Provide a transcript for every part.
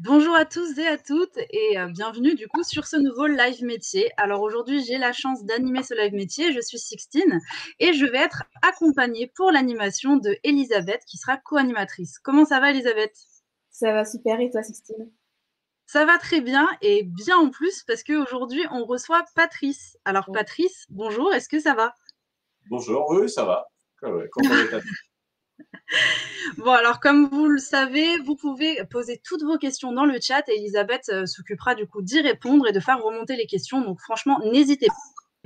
Bonjour à tous et à toutes et bienvenue du coup sur ce nouveau live métier. Alors aujourd'hui, j'ai la chance d'animer ce live métier. Je suis Sixtine et je vais être accompagnée pour l'animation de Elisabeth qui sera co-animatrice. Comment ça va Elisabeth? Ça va super, et toi, Sixtine? Ça va très bien et bien en plus parce qu'aujourd'hui, on reçoit Patrice. Alors Ouais. Patrice, bonjour, est-ce que ça va? Bonjour, oui, ça va. Ouais, content d'être là. Bon, alors comme vous le savez, vous pouvez poser toutes vos questions dans le chat et Elisabeth s'occupera du coup d'y répondre et de faire remonter les questions. Donc franchement, n'hésitez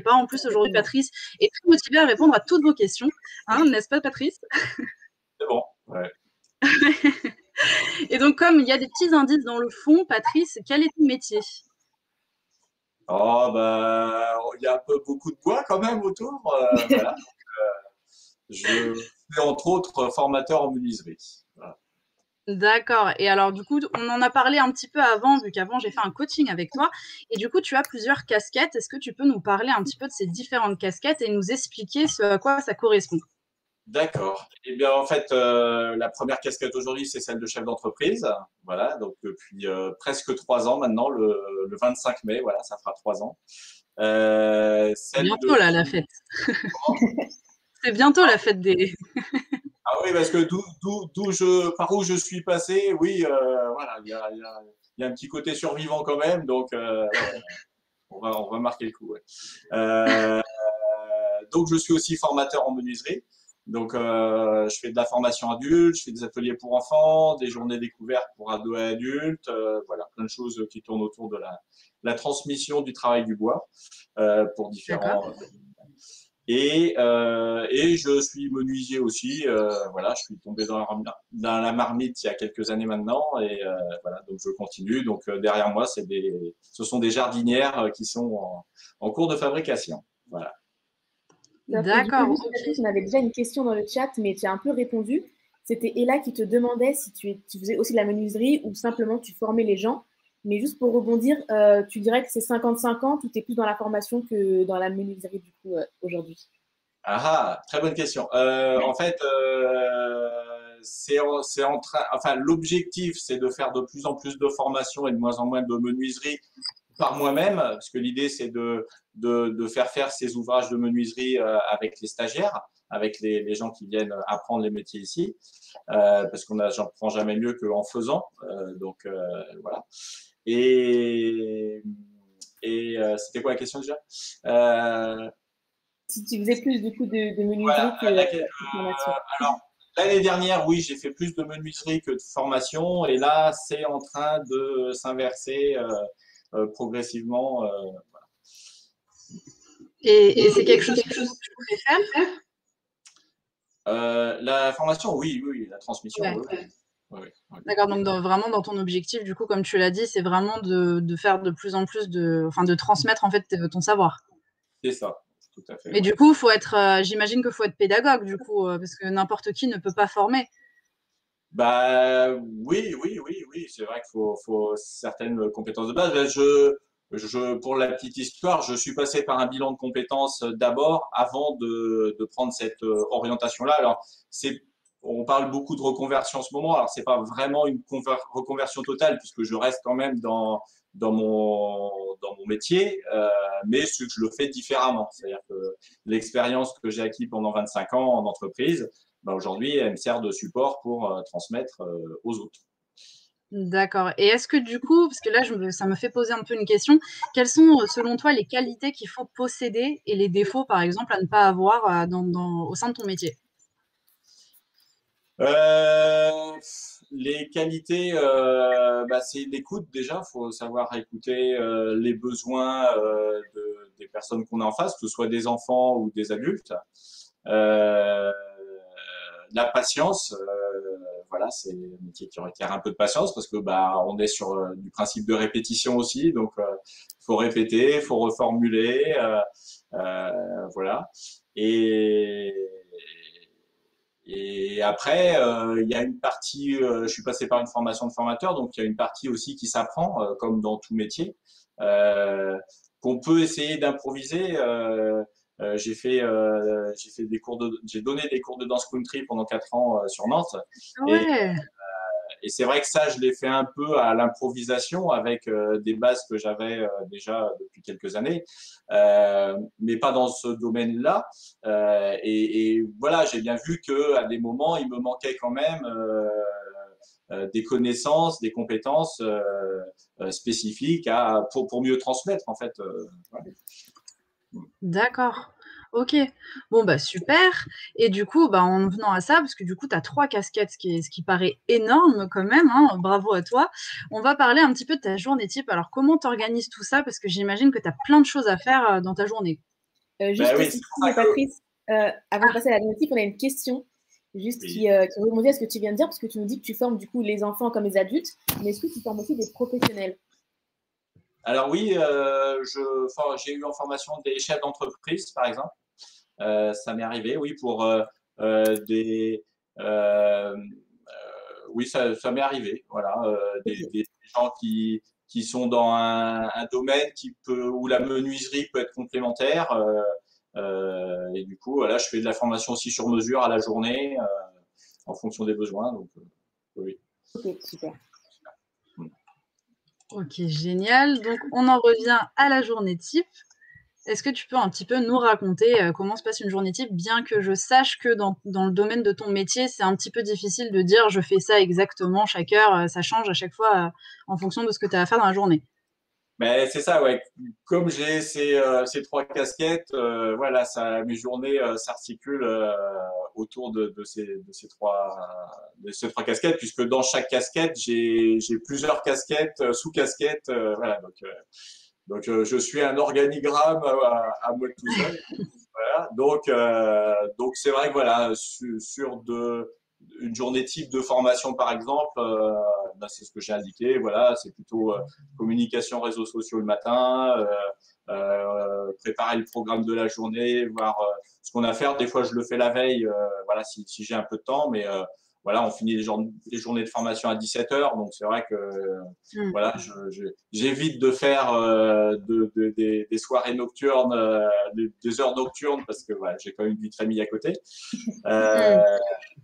pas. En plus, aujourd'hui, Exactement. Patrice est très motivée à répondre à toutes vos questions. Hein, n'est-ce pas, Patrice? C'est bon. Ouais. Et donc, comme il y a des petits indices dans le fond, Patrice, quel est ton métier? Oh, bah, il y a un peu beaucoup de bois quand même autour. Voilà. Je suis entre autres formateur en menuiserie. Voilà. D'accord. Et alors, du coup, on en a parlé un petit peu avant, vu qu'avant, j'ai fait un coaching avec toi. Et du coup, tu as plusieurs casquettes. Est-ce que tu peux nous parler un petit peu de ces différentes casquettes et nous expliquer ce à quoi ça correspond? D'accord. Eh bien, en fait, la première casquette aujourd'hui, c'est celle de chef d'entreprise. Voilà, donc depuis presque 3 ans maintenant, le 25 mai, voilà, ça fera 3 ans. Celle Bientôt, de… là, la fête. C'est bientôt la fête des… Ah oui, parce que par où je suis passé, oui, voilà, il y a un petit côté survivant quand même, donc ouais, ouais, on va marquer le coup. Ouais. Euh, donc je suis aussi formateur en menuiserie. Donc je fais de la formation adulte, je fais des ateliers pour enfants, des journées découvertes pour ados et adultes, voilà, plein de choses qui tournent autour de la transmission du travail du bois pour D'accord. différents… Et je suis menuisier aussi. Voilà, je suis tombé dans la marmite il y a quelques années maintenant. Et voilà, donc je continue. Donc derrière moi, ce sont des jardinières qui sont en cours de fabrication. Voilà. Top. Et du coup, D'accord, juste, ok. Patrice, on avait déjà une question dans le chat, mais tu as un peu répondu. C'était Ella qui te demandait si tu faisais aussi de la menuiserie ou simplement tu formais les gens. Mais juste pour rebondir, tu dirais que c'est 50-50 ou tu es plus dans la formation que dans la menuiserie du coup aujourd'hui? Ah, très bonne question. En fait, c'est en train, enfin, l'objectif, c'est de faire de plus en plus de formations et de moins en moins de menuiserie par moi-même, parce que l'idée, c'est de faire ces ouvrages de menuiserie avec les stagiaires, avec les gens qui viennent apprendre les métiers ici, parce j'en prends jamais mieux qu'en faisant. Donc, voilà. Et, c'était quoi la question déjà? Si tu faisais plus du coup de Voilà. menuiserie que de formation. Alors, l'année dernière, oui, j'ai fait plus de menuiserie que de formation, et là, c'est en train de s'inverser progressivement. Et c'est quelque chose que tu préfères? La formation, oui, oui, oui, la transmission, Ouais. oui, oui, oui, oui, oui. D'accord, donc vraiment dans ton objectif, du coup, comme tu l'as dit, c'est vraiment de faire de plus en plus enfin, de transmettre en fait ton savoir. C'est ça, tout à fait, Mais ouais. du coup, j'imagine qu'il faut être pédagogue, du coup, parce que n'importe qui ne peut pas former. Bah oui, oui, oui, oui, c'est vrai qu'il faut certaines compétences de base. Pour la petite histoire, je suis passé par un bilan de compétences d'abord avant de prendre cette orientation-là. Alors, on parle beaucoup de reconversion en ce moment. Alors, c'est pas vraiment une reconversion totale puisque je reste quand même dans mon métier, mais je le fais différemment. C'est-à-dire que l'expérience que j'ai acquise pendant 25 ans en entreprise, bah aujourd'hui, elle me sert de support pour transmettre aux autres. D'accord. Et est-ce que du coup, parce que là, ça me fait poser un peu une question, quelles sont, selon toi, les qualités qu'il faut posséder et les défauts, par exemple, à ne pas avoir au sein de ton métier? Euh, les qualités, bah, c'est l'écoute déjà. Il faut savoir écouter les besoins des personnes qu'on a en face, que ce soit des enfants ou des adultes. Euh, la patience, voilà, c'est un métier qui requiert un peu de patience parce que bah on est sur du principe de répétition aussi, donc faut répéter, faut reformuler, voilà. Et et après, il y a une partie, je suis passé par une formation de formateur, donc il y a une partie aussi qui s'apprend, comme dans tout métier, euh, qu'on peut essayer d'improviser. J'ai donné des cours de danse country pendant 4 ans sur Nantes, Ah et, ouais. et c'est vrai que ça, je l'ai fait un peu à l'improvisation avec des bases que j'avais déjà depuis quelques années, mais pas dans ce domaine-là. Et voilà, j'ai bien vu que à des moments, il me manquait quand même des connaissances, des compétences spécifiques pour mieux transmettre en fait. Ouais. D'accord. Ok. Bon, bah super. Et du coup, bah, en venant à ça, parce que du coup, tu as 3 casquettes, ce qui paraît énorme quand même, hein, bravo à toi. On va parler un petit peu de ta journée type. Alors, comment tu organises tout ça? Parce que j'imagine que tu as plein de choses à faire dans ta journée. Ben Juste oui, c'est pour Cécile ça et que Patrice, avant de passer à la notif, on a une question juste oui. qui rebondit à ce que tu viens de dire, parce que tu nous dis que tu formes du coup les enfants comme les adultes, mais est-ce que tu formes aussi des professionnels? Alors oui, j'ai eu en formation des chefs d'entreprise, par exemple. Ça m'est arrivé, oui, pour des. Oui, ça m'est arrivé. Voilà, Ok, des gens qui sont dans un domaine où la menuiserie peut être complémentaire. Et du coup, voilà, je fais de la formation aussi sur mesure à la journée, en fonction des besoins. Donc, oui. ok, super. Ok, génial. Donc, on en revient à la journée type. Est-ce que tu peux un petit peu nous raconter comment se passe une journée type, bien que je sache que dans le domaine de ton métier, c'est un petit peu difficile de dire je fais ça exactement chaque heure, ça change à chaque fois en fonction de ce que tu as à faire dans la journée. Mais c'est ça, ouais. Comme j'ai ces 3 casquettes, voilà, mes journées s'articulent autour de ces trois casquettes, puisque dans chaque casquette, j'ai plusieurs casquettes, sous-casquettes, voilà. Donc, je suis un organigramme à moi tout seul. Voilà. Donc c'est vrai que voilà, une journée type de formation par exemple, ben, c'est ce que j'ai indiqué. Voilà, c'est plutôt communication réseaux sociaux le matin, préparer le programme de la journée, voir ce qu'on a à faire. Des fois, je le fais la veille, voilà, si j'ai un peu de temps, mais voilà, on finit les journées de formation à 17 heures, donc c'est vrai que Hmm. voilà, j'évite de faire des soirées nocturnes, des heures nocturnes, parce que voilà, j'ai quand même une vie de famille à côté. Hmm. Euh,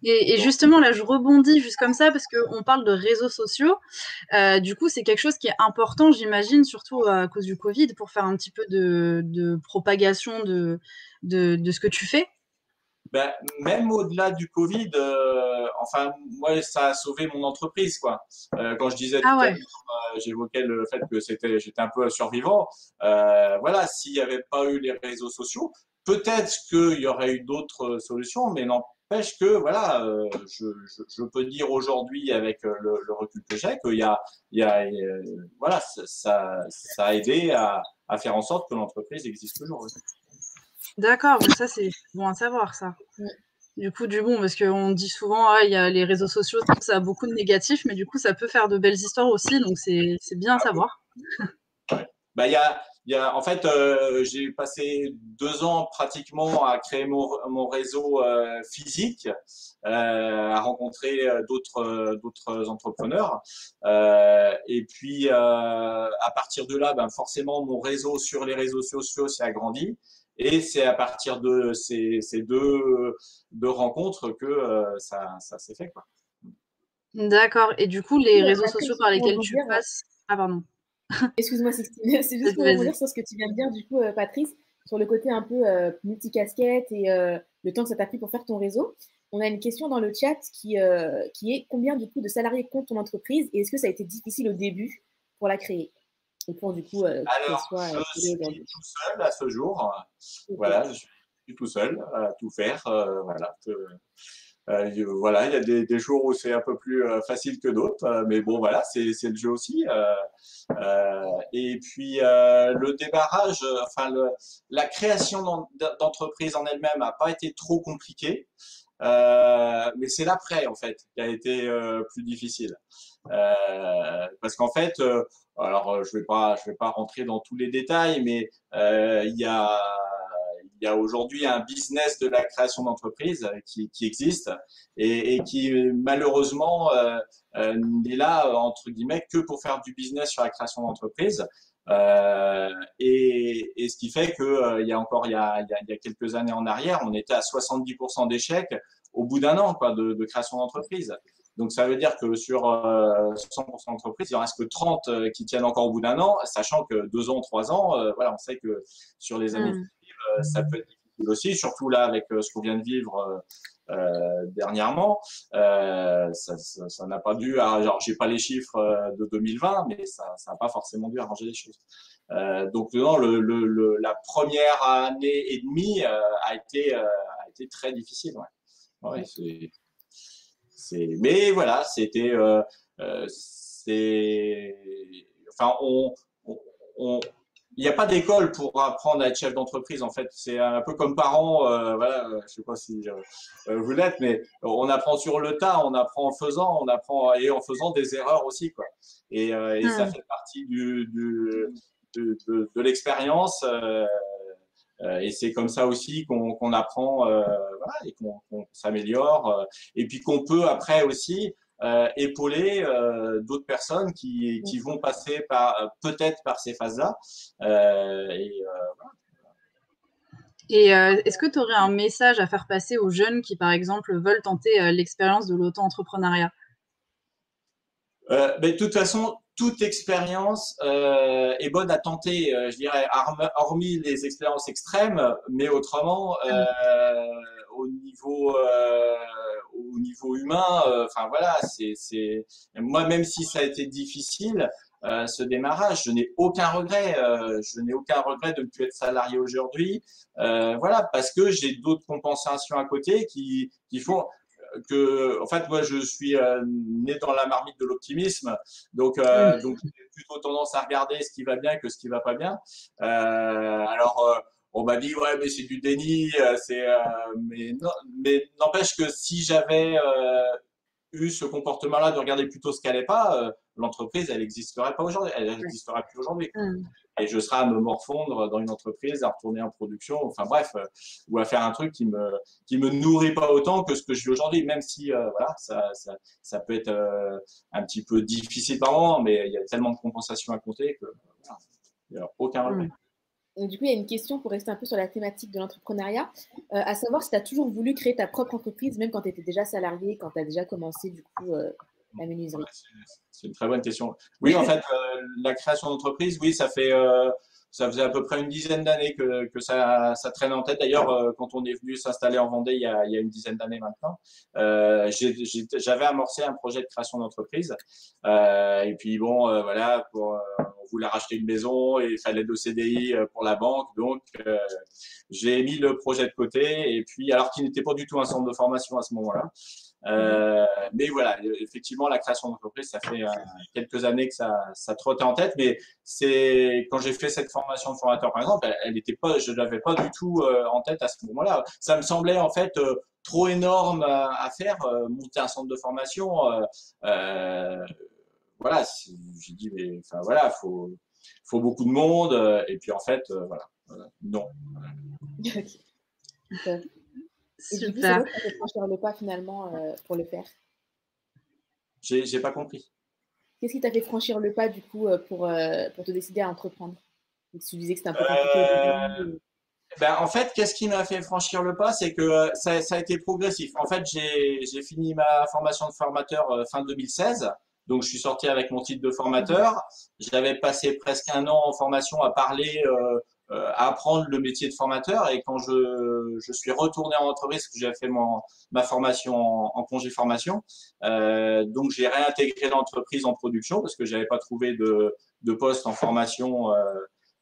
Et donc, justement, là, je rebondis juste comme ça parce qu'on parle de réseaux sociaux. Du coup, c'est quelque chose qui est important, j'imagine, surtout à cause du Covid, pour faire un petit peu de propagation de ce que tu fais. ben, même au-delà du Covid, enfin, moi, ça a sauvé mon entreprise, quoi. Quand je disais Ah tout à ouais. l'heure, j'évoquais le fait que j'étais un peu un survivant. Voilà, s'il n'y avait pas eu les réseaux sociaux, peut-être qu'il y aurait eu d'autres solutions, mais n'empêche que, voilà, je peux dire aujourd'hui, avec le recul que j'ai, voilà, ça a aidé à faire en sorte que l'entreprise existe toujours. Oui. D'accord, mais ça, c'est bon à savoir, ça. Du coup, du bon, parce qu'on dit souvent, ah, il y a les réseaux sociaux, ça a beaucoup de négatifs, mais du coup, ça peut faire de belles histoires aussi, donc c'est bien à savoir. Ouais. Bah, en fait, j'ai passé 2 ans pratiquement à créer mon réseau physique, à rencontrer d'autres entrepreneurs. Et puis, à partir de là, ben, forcément, mon réseau sur les réseaux sociaux s'est agrandi. Et c'est à partir de ces deux rencontres que ça s'est fait, quoi. D'accord. Et du coup, les réseaux sociaux Patrice, par pour lesquels tu rebondir, passes. Ah, pardon. excuse-moi, Sixtine, c'est juste Vas-y, pour rebondir vas-y. sur ce que tu viens de dire, du coup, Patrice, sur le côté un peu multicasquette et le temps que ça t'a pris pour faire ton réseau. On a une question dans le chat qui est combien du coup de salariés compte ton entreprise et est-ce que ça a été difficile au début pour la créer et pour du coup qu'elle Alors, soit je créée suis aujourd'hui? tout seul à ce jour. Ok. Voilà, je suis tout seul à tout faire. Voilà. Voilà, il y a des jours où c'est un peu plus facile que d'autres, mais bon, voilà, c'est le jeu aussi. Et puis le démarrage, enfin la création d'entreprise en elle-même n'a pas été trop compliquée, mais c'est l'après en fait qui a été plus difficile. Parce qu'en fait, alors je vais pas rentrer dans tous les détails, mais il y a aujourd'hui un business de la création d'entreprise qui existe et qui malheureusement n'est là entre guillemets que pour faire du business sur la création d'entreprise. Et ce qui fait que il y a quelques années en arrière, on était à 70% d'échecs au bout d'un an quoi, de création d'entreprise. Donc, ça veut dire que sur 100% d'entreprises, il en reste que 30 qui tiennent encore au bout d'un an, sachant que 2 ans, 3 ans, voilà, on sait que sur les années qui suivent, ça peut être difficile aussi, surtout là avec ce qu'on vient de vivre dernièrement. Ça n'a pas dû, genre, j'ai pas les chiffres de 2020, mais ça n'a pas forcément dû arranger les choses. Donc, non, la première année et demie a été très difficile. Ouais. Ouais, mais voilà, c'était, enfin, il n'y a pas d'école pour apprendre à être chef d'entreprise. En fait, c'est un peu comme parents. Voilà, je sais pas si vous l'êtes, mais on apprend sur le tas, on apprend en faisant, on apprend et en faisant des erreurs aussi, quoi. Et ça fait partie de l'expérience. Et c'est comme ça aussi qu'on apprend voilà, et qu'on s'améliore. Et puis qu'on peut après aussi épauler d'autres personnes qui vont passer peut-être par ces phases-là. Voilà. Et est-ce que tu aurais un message à faire passer aux jeunes qui, par exemple, veulent tenter l'expérience de l'auto-entrepreneuriat? Mais de toute façon, toute expérience est bonne à tenter, je dirais, hormis les expériences extrêmes, mais autrement, au niveau humain, enfin voilà, moi même si ça a été difficile, ce démarrage, je n'ai aucun regret, de ne plus être salarié aujourd'hui, voilà, parce que j'ai d'autres compensations à côté qui font en fait, moi, je suis né dans la marmite de l'optimisme, donc j'ai plutôt tendance à regarder ce qui va bien que ce qui va pas bien. Alors, on m'a dit, ouais, mais c'est du déni, mais non, mais n'empêche que si j'avais eu ce comportement-là de regarder plutôt ce qu'elle n'est pas, l'entreprise, elle n'existerait pas aujourd'hui, elle n'existerait plus aujourd'hui. Et je serais à me morfondre dans une entreprise, à retourner en production, enfin bref, ou à faire un truc qui me nourrit pas autant que ce que je vis aujourd'hui, même si voilà, ça peut être un petit peu difficile par moment, mais il y a tellement de compensations à compter que voilà, il n'y a aucun regret. Du coup, il y a une question pour rester un peu sur la thématique de l'entrepreneuriat, à savoir si tu as toujours voulu créer ta propre entreprise, même quand tu étais déjà salarié, quand tu as déjà commencé du coup la menuiserie. C'est une très bonne question. Oui, en fait, la création d'entreprise, oui, ça faisait à peu près une dizaine d'années que ça traîne en tête. D'ailleurs, quand on est venu s'installer en Vendée il y a une dizaine d'années maintenant, j'avais amorcé un projet de création d'entreprise. Et puis bon, voilà, on voulait racheter une maison et il fallait 2 CDI pour la banque. Donc, j'ai mis le projet de côté. Et puis, alors qu'il n'était pas du tout un centre de formation à ce moment-là. Mais voilà, effectivement, la création d'entreprise, ça fait quelques années que ça trottait en tête. Mais c'est quand j'ai fait cette formation de formateur, par exemple, je l'avais pas du tout en tête à ce moment-là. Ça me semblait en fait trop énorme à faire, monter un centre de formation. Voilà, j'ai dit, mais enfin voilà, faut beaucoup de monde. Et puis en fait, voilà, non. Okay. Et du coup, c'est vrai que tu as fait franchir le pas finalement pour le faire. J'ai pas compris. Qu'est-ce qui t'a fait franchir le pas du coup pour te décider à entreprendre? Tu disais que c'était un peu compliqué. En fait, qu'est-ce qui m'a fait franchir le pas, c'est que ça a été progressif. En fait, j'ai fini ma formation de formateur fin 2016. Donc, je suis sorti avec mon titre de formateur. J'avais passé presque un an en formation à parler, à apprendre le métier de formateur. Et quand je suis retourné en entreprise, parce que j'avais fait ma formation en congé formation, donc j'ai réintégré l'entreprise en production parce que j'avais pas trouvé de poste en formation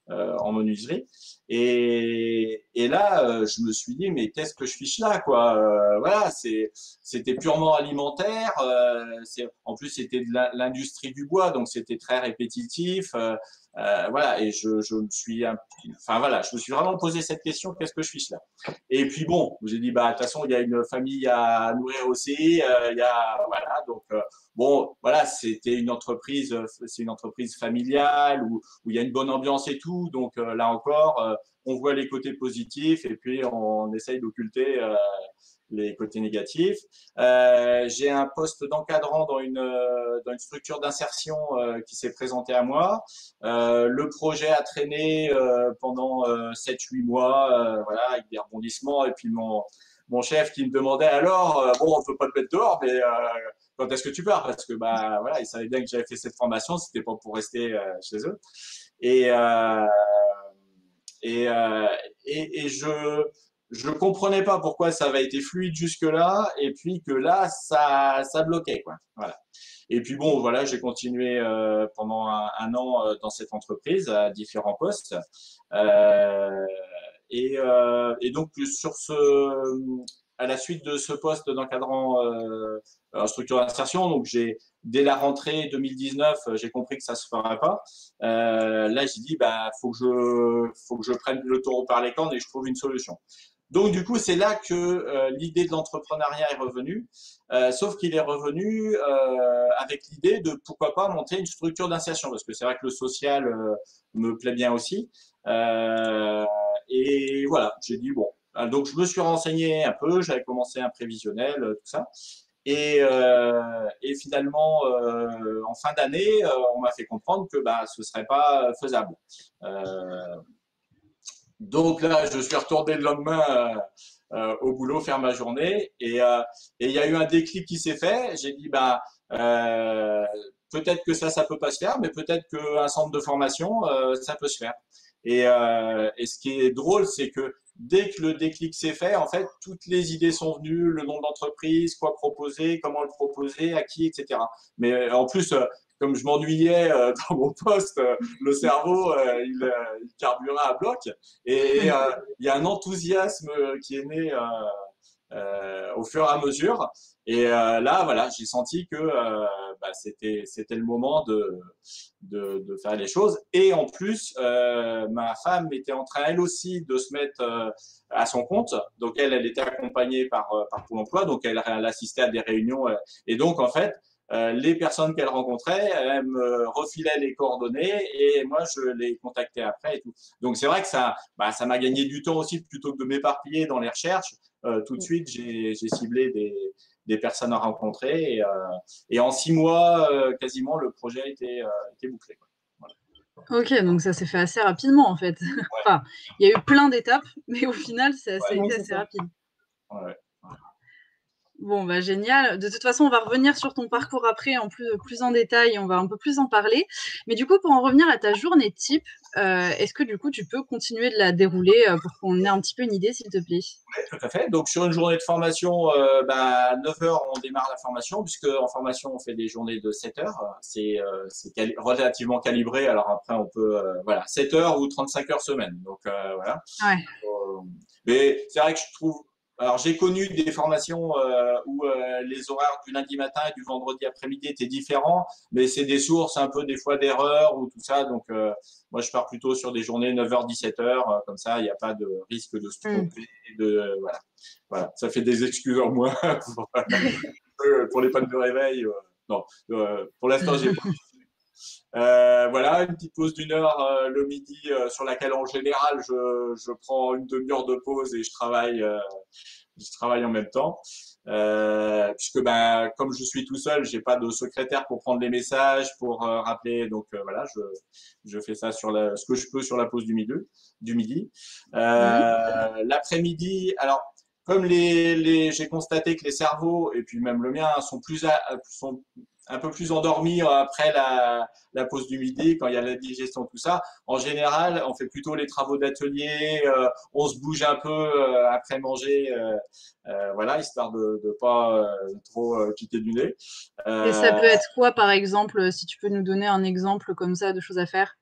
en menuiserie. Et là, je me suis dit, mais qu'est-ce que je fiche là, quoi. Voilà, c'était purement alimentaire. En plus, c'était de l'industrie du bois, donc c'était très répétitif. Voilà, et je me suis, enfin voilà, je me suis vraiment posé cette question, qu'est-ce que je fiche là? Et puis bon, j'ai dit, bah de toute façon, il y a une famille à nourrir aussi. Il y a, voilà, donc bon, voilà, c'est une entreprise familiale où il y a une bonne ambiance et tout. Donc là encore, on voit les côtés positifs et puis on essaye d'occulter les côtés négatifs. J'ai un poste d'encadrant dans une structure d'insertion qui s'est présenté à moi. Le projet a traîné pendant 7-8 mois, voilà, avec des rebondissements. Et puis mon chef qui me demandait alors, bon, on ne peut pas te mettre dehors, mais quand est-ce que tu pars? Parce que bah voilà, il savait bien que j'avais fait cette formation, c'était pas pour rester chez eux. Et, euh, et, euh, et je comprenais pas pourquoi ça avait été fluide jusque-là, et puis que là, ça bloquait, quoi. Voilà. Et puis bon, voilà, j'ai continué pendant un an dans cette entreprise à différents postes. Euh, et donc à la suite de ce poste d'encadrant en structure d'insertion, donc dès la rentrée 2019, j'ai compris que ça se ferait pas. Là, j'ai dit, bah, faut que je prenne le taureau par les cornes et je trouve une solution. Donc, du coup, c'est là que l'idée de l'entrepreneuriat est revenue, sauf qu'il est revenu avec l'idée de pourquoi pas monter une structure d'insertion, parce que c'est vrai que le social me plaît bien aussi. Et voilà, j'ai dit bon. Donc, je me suis renseigné un peu, j'avais commencé un prévisionnel, tout ça. Et finalement, en fin d'année, on m'a fait comprendre que bah, ce serait pas faisable. Donc là, je suis retourné le lendemain au boulot faire ma journée et il y a eu un déclic qui s'est fait. J'ai dit bah peut-être que ça peut pas se faire, mais peut-être qu'un centre de formation ça peut se faire. Et ce qui est drôle, c'est que dès que le déclic s'est fait, en fait, toutes les idées sont venues, le nom de l'entreprise, quoi proposer, comment le proposer, à qui, etc. Mais en plus, comme je m'ennuyais dans mon poste, le cerveau, il carburait à bloc. Et il y a un enthousiasme qui est né au fur et à mesure. Et là, voilà, j'ai senti que bah, c'était le moment de faire les choses. Et en plus, ma femme était en train, elle aussi, de se mettre à son compte. Donc, elle était accompagnée par Pôle emploi. Donc, elle assistait à des réunions. Et donc, en fait, les personnes qu'elle rencontrait, elle me refilait les coordonnées et moi, je les contactais après et tout. Donc, c'est vrai que ça m'a gagné du temps aussi plutôt que de m'éparpiller dans les recherches. Tout de suite, j'ai ciblé des personnes à rencontrer et en 6 mois, quasiment, le projet était bouclé, quoi. Voilà. Ok, donc ça s'est fait assez rapidement en fait. Ouais. Enfin, il y a eu plein d'étapes, mais au final, ça a Ouais. été Ouais, c'est assez ça. rapide. Ouais. Bon, bah génial. De toute façon, on va revenir sur ton parcours après, plus en détail, on va un peu plus en parler. Mais du coup, pour en revenir à ta journée type, est-ce que du coup, tu peux continuer de la dérouler pour qu'on ait un petit peu une idée, s'il te plaît? Ouais, tout à fait. Donc, sur une journée de formation, à 9 heures, on démarre la formation, puisque en formation, on fait des journées de 7 heures. C'est relativement calibré. Alors après, on peut, voilà, 7 heures ou 35 heures semaine. Donc, voilà. Ouais. Mais c'est vrai que je trouve. Alors, j'ai connu des formations où les horaires du lundi matin et du vendredi après-midi étaient différents, mais c'est des sources un peu des fois d'erreurs ou tout ça. Donc, moi, je pars plutôt sur des journées 9h, 17h. Comme ça, il n'y a pas de risque de se Mm. tromper. Voilà. Voilà. Ça fait des excuses en moins pour les pannes de réveil. Non, pour l'instant, j'ai pas. Voilà, une petite pause d'une heure le midi sur laquelle en général je prends une demi-heure de pause et je travaille en même temps. Puisque ben, comme je suis tout seul, j'ai pas de secrétaire pour prendre les messages, pour rappeler. Donc voilà, je fais ça ce que je peux sur la pause du midi. Mhm. L'après-midi, alors comme j'ai constaté que les cerveaux et puis même le mien sont un peu plus endormis après la pause du midi, quand il y a la digestion, tout ça. En général, on fait plutôt les travaux d'atelier, on se bouge un peu après manger, voilà, histoire de pas trop piquer du nez. Et ça Euh, peut être quoi, par exemple, si tu peux nous donner un exemple comme ça de choses à faire?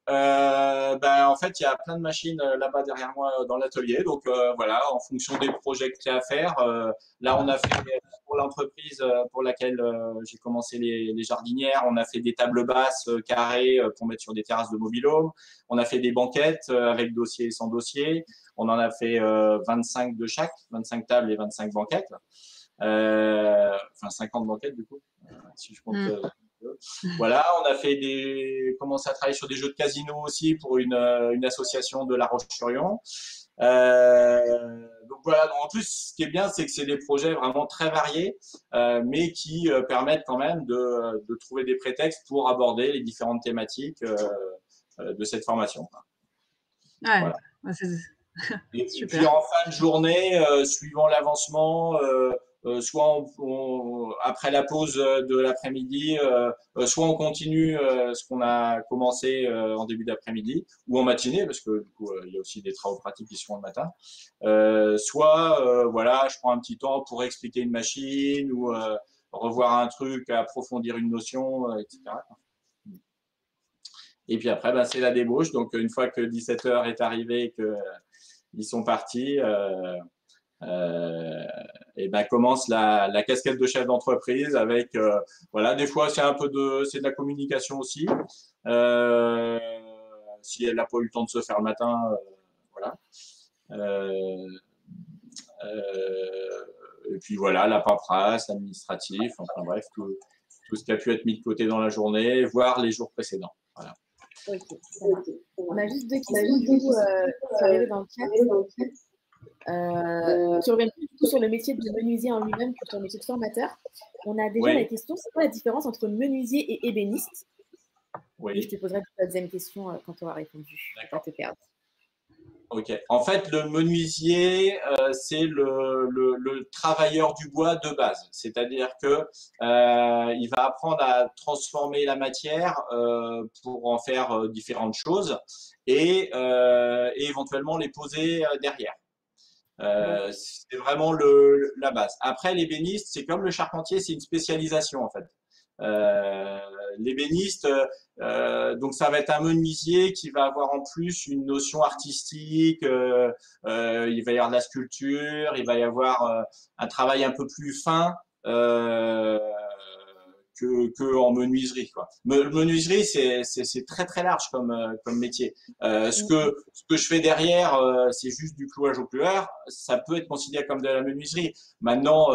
Ben, en fait, il y a plein de machines là-bas derrière moi dans l'atelier. Donc voilà, en fonction des projets qu'il y a à faire. Là, on a fait pour l'entreprise pour laquelle j'ai commencé les jardinières, on a fait des tables basses carrées pour mettre sur des terrasses de mobil-home. On a fait des banquettes avec dossier et sans dossier. On en a fait 25 de chaque, 25 tables et 25 banquettes. Enfin 50 banquettes du coup, si je compte. Mm. Voilà, on a commencé à travailler sur des jeux de casino aussi pour une association de La Roche-sur-Yon. Donc voilà, donc en plus, ce qui est bien, c'est que c'est des projets vraiment très variés, mais qui permettent quand même de trouver des prétextes pour aborder les différentes thématiques de cette formation. Ouais, Voilà. c'est Et puis super. en fin de journée, suivant l'avancement, soit après la pause de l'après-midi, soit on continue ce qu'on a commencé en début d'après-midi, ou en matinée, parce que du coup, il y a aussi des travaux pratiques qui se font le matin. Soit, voilà, je prends un petit temps pour expliquer une machine ou revoir un truc, approfondir une notion, etc. Et puis après, ben, c'est la débauche. Donc, une fois que 17 heures est arrivé, que ils sont partis, et ben commence la casquette de chef d'entreprise avec, voilà, des fois c'est de la communication aussi. Euh, Si elle n'a pas eu le temps de se faire le matin, voilà. Euh, et puis voilà, la paperasse, administratif, enfin bref, tout ce qui a pu être mis de côté dans la journée, voire les jours précédents. Voilà. Ok, ça marche. On a juste deux questions du coup, qui sont arrivées dans le chat. Tu reviens plus du coup sur le métier de menuisier en lui-même que sur le métier de formateur. On a déjà la Oui, question, c'est quoi la différence entre menuisier et ébéniste? Et je oui, te poserai la deuxième question quand tu auras répondu, pour pas d'accord. te perdre. Ok. En fait, le menuisier, c'est le travailleur du bois de base. C'est-à-dire que il va apprendre à transformer la matière pour en faire différentes choses et éventuellement les poser derrière. C'est vraiment la base. Après, l'ébéniste, c'est comme le charpentier, c'est une spécialisation en fait. Euh, L'ébéniste, donc ça va être un menuisier qui va avoir en plus une notion artistique. Il va y avoir de la sculpture, il va y avoir un travail un peu plus fin. Euh, que en menuiserie quoi. Menuiserie c'est très très large comme métier. Ce que je fais derrière, c'est juste du clouage au cloueur. Ça peut être considéré comme de la menuiserie. Maintenant,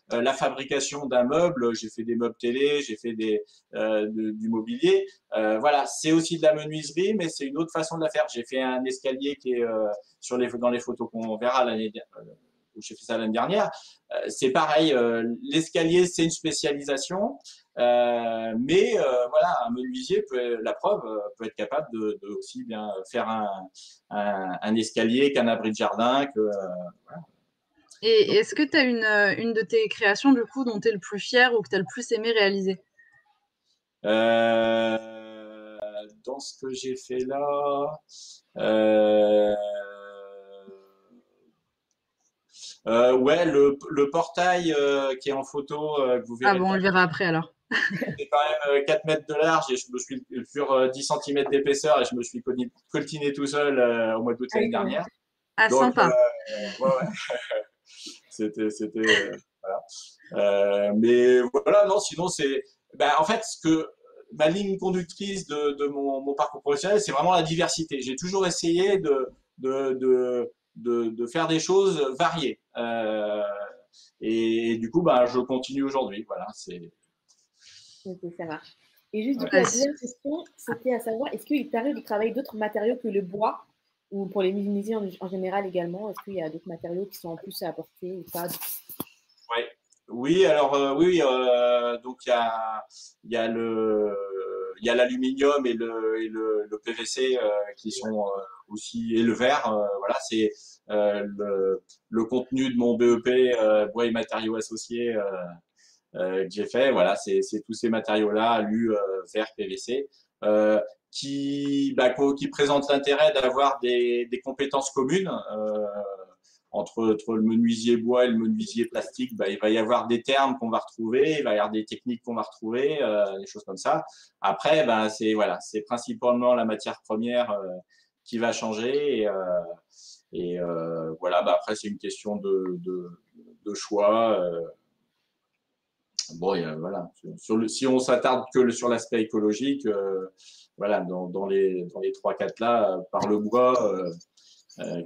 la fabrication d'un meuble, j'ai fait des meubles télé, j'ai fait du mobilier. Voilà, c'est aussi de la menuiserie, mais c'est une autre façon de la faire. J'ai fait un escalier qui est dans les photos qu'on verra où j'ai fait ça l'année dernière. C'est pareil, l'escalier, c'est une spécialisation, mais voilà, un menuisier, la preuve, peut être capable de aussi bien faire un escalier qu'un abri de jardin. Voilà. Et Donc, est-ce que tu as une de tes créations, du coup, dont tu es le plus fier ou que tu as le plus aimé réaliser? dans ce que j'ai fait là, euh, ouais, le portail qui est en photo, que vous Ah verrez bon, tout on à le l'heure, verra après alors. c'est quand même 4 mètres de large et je me suis sur 10 cm d'épaisseur et je me suis coltiné tout seul au mois d'août Ah l'année oui, quand même. dernière. Ah, Donc, sympa. ouais, ouais, c'était, voilà. Mais voilà, non, sinon c'est, ben, en fait, ma ligne conductrice de mon parcours professionnel, c'est vraiment la diversité. J'ai toujours essayé de, de, de faire des choses variées. Et du coup, ben, je continue aujourd'hui. Voilà, c'est. Ok, ça marche. Et juste du coup, Ouais. la deuxième question, c'était à savoir, est-ce qu'il t'arrive de travailler d'autres matériaux que le bois ou pour les menuisiers en général également? Est-ce qu'il y a d'autres matériaux qui sont en plus à apporter ou pas? Ouais. Oui, alors oui, donc il y a l'aluminium et le PVC qui sont aussi et le verre. Voilà, c'est le contenu de mon BEP bois et matériaux associés que j'ai fait. Voilà, c'est tous ces matériaux-là, alu, verre, PVC, qui présentent l'intérêt d'avoir des compétences communes. Entre le menuisier bois et le menuisier plastique, il va y avoir des termes qu'on va retrouver, il va y avoir des techniques qu'on va retrouver, des choses comme ça. Après, c'est principalement la matière première qui va changer. Et voilà, après, c'est une question de choix. Bon, voilà. Si on s'attarde que sur l'aspect écologique, voilà, dans les 3-4 là, par le bois,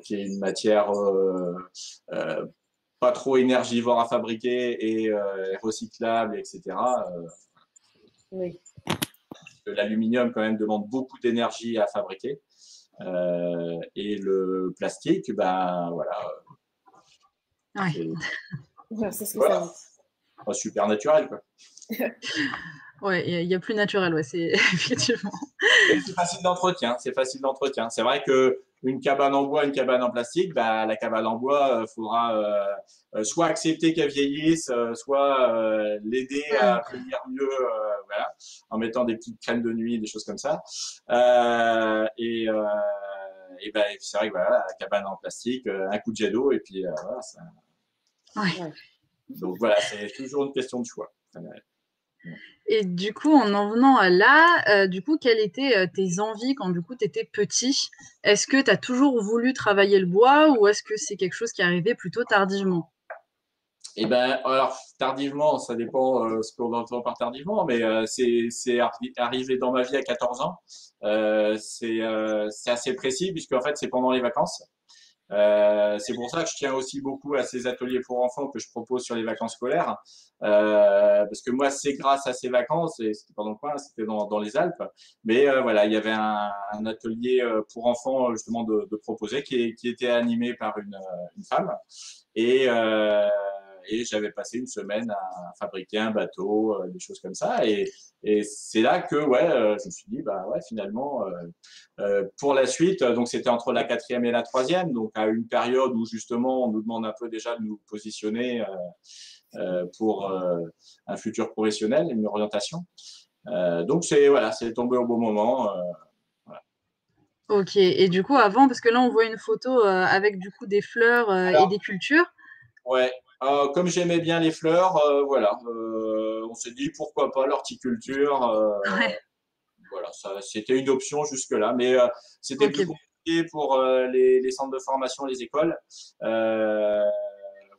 qui est une matière euh, pas trop énergivore à fabriquer et recyclable, etc. Oui. L'aluminium, quand même, demande beaucoup d'énergie à fabriquer. Et le plastique, ben voilà, Ouais. C'est ce que voilà, ça veut. pas super naturel, quoi. Ouais, il y a plus naturel, ouais, c'est effectivement. Et c'est facile d'entretien, c'est facile d'entretien. C'est vrai que une cabane en bois, une cabane en plastique, bah, la cabane en bois, faudra soit accepter qu'elle vieillisse, soit l'aider Mmh. à vieillir mieux, voilà, en mettant des petites crèmes de nuit, des choses comme ça. Et ben, c'est vrai que voilà, la cabane en plastique, un coup de jet d'eau, et puis voilà. Ouais. Ouais. Donc voilà, c'est toujours une question de choix. Et du coup, en venant à là, du coup, quelles étaient tes envies quand du coup tu étais petit? Est-ce que tu as toujours voulu travailler le bois ou est-ce que c'est quelque chose qui est arrivé plutôt tardivement? Et ben, alors tardivement, ça dépend ce qu'on entend par tardivement, mais arrivé dans ma vie à 14 ans. C'est assez précis puisque en fait c'est pendant les vacances. C'est pour ça que je tiens aussi beaucoup à ces ateliers pour enfants que je propose sur les vacances scolaires, parce que moi c'est grâce à ces vacances, et c'était pas dans le coin, c'était dans les Alpes, mais voilà, il y avait un atelier pour enfants justement de proposer qui était animé par une femme, et, euh, et j'avais passé une semaine à fabriquer un bateau, des choses comme ça, et c'est là que ouais, je me suis dit bah ouais finalement. Pour la suite, donc c'était entre la quatrième et la troisième, donc à une période où justement on nous demande un peu déjà de nous positionner pour un futur professionnel, une orientation. Donc c'est voilà, c'est tombé au bon moment. Voilà. Ok, et du coup, avant, parce que là on voit une photo avec du coup des fleurs et Alors des cultures. ouais, comme j'aimais bien les fleurs, voilà, on s'est dit pourquoi pas l'horticulture. Ouais, Voilà, ça c'était une option jusque là, mais c'était plus ok. compliqué pour les centres de formation, les écoles. Euh,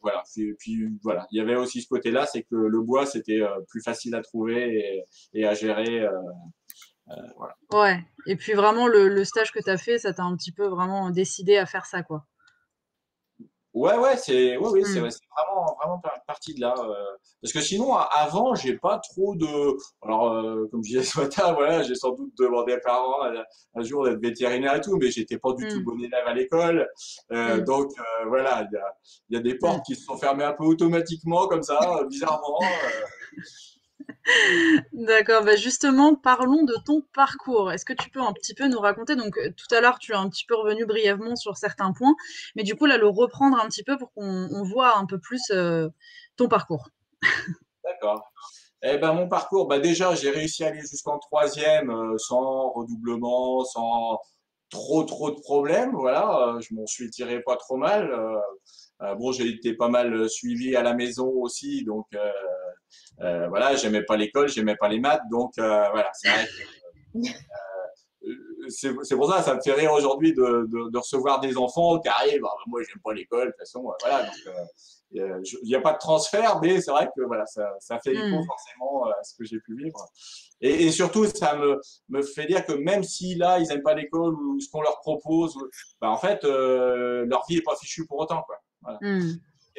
Voilà. Puis, voilà, il y avait aussi ce côté-là, c'est que le bois c'était plus facile à trouver et à gérer. Voilà. Ouais, et puis vraiment le stage que tu as fait, ça t'a un petit peu vraiment décidé à faire ça, quoi. Ouais, ouais, oui, Hmm. c'est vraiment parti de là. Parce que sinon, avant, j'ai pas trop de. Alors, comme je disais ce matin, voilà, j'ai sans doute demandé à mes parents un jour d'être vétérinaire et tout, mais j'étais pas du tout Hmm. bon élève à l'école. Hmm. Donc, voilà, il y a des Hmm. portes qui se sont fermées un peu automatiquement, comme ça, bizarrement. D'accord, bah justement, parlons de ton parcours. Est-ce que tu peux un petit peu nous raconter, donc tout à l'heure tu es un petit peu revenu brièvement sur certains points, mais du coup là le reprendre un petit peu pour qu'on voit un peu plus ton parcours. D'accord. Eh ben, mon parcours, bah déjà, j'ai réussi à aller jusqu'en troisième sans redoublement, sans trop de problèmes. Voilà, je m'en suis tiré pas trop mal. Bon, j'ai été pas mal suivi à la maison aussi, donc voilà, j'aimais pas l'école, j'aimais pas les maths, donc voilà, c'est vrai que c'est pour ça, ça me fait rire aujourd'hui de recevoir des enfants qui arrivent. Ah, moi, j'aime pas l'école, de toute façon, voilà. Donc, il n'y a pas de transfert, mais c'est vrai que voilà, ça fait écho Hmm. forcément à ce que j'ai pu vivre. Et surtout, ça me fait dire que même si là, ils n'aiment pas l'école ou ce qu'on leur propose, bah, en fait, leur vie n'est pas fichue pour autant, quoi. Voilà. Hmm.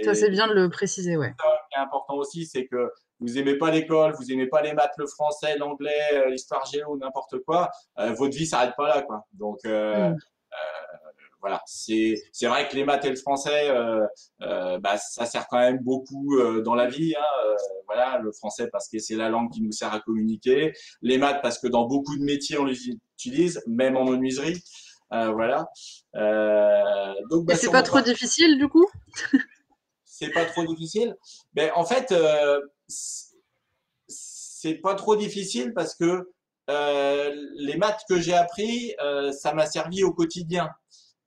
Ça Et c'est bien de le préciser, ouais. qui est important aussi, c'est que vous aimez pas l'école, vous aimez pas les maths, le français, l'anglais, l'histoire géo, n'importe quoi, votre vie s'arrête pas là, quoi. Donc Hmm. voilà, c'est vrai que les maths et le français, bah, ça sert quand même beaucoup dans la vie. Hein, voilà, le français parce que c'est la langue qui nous sert à communiquer, les maths parce que dans beaucoup de métiers on les utilise, même en menuiserie. Voilà. Donc Et bah, c'est sur pas mon trop difficile du coup? c'est pas trop difficile. Mais en fait, c'est pas trop difficile parce que les maths que j'ai appris, ça m'a servi au quotidien.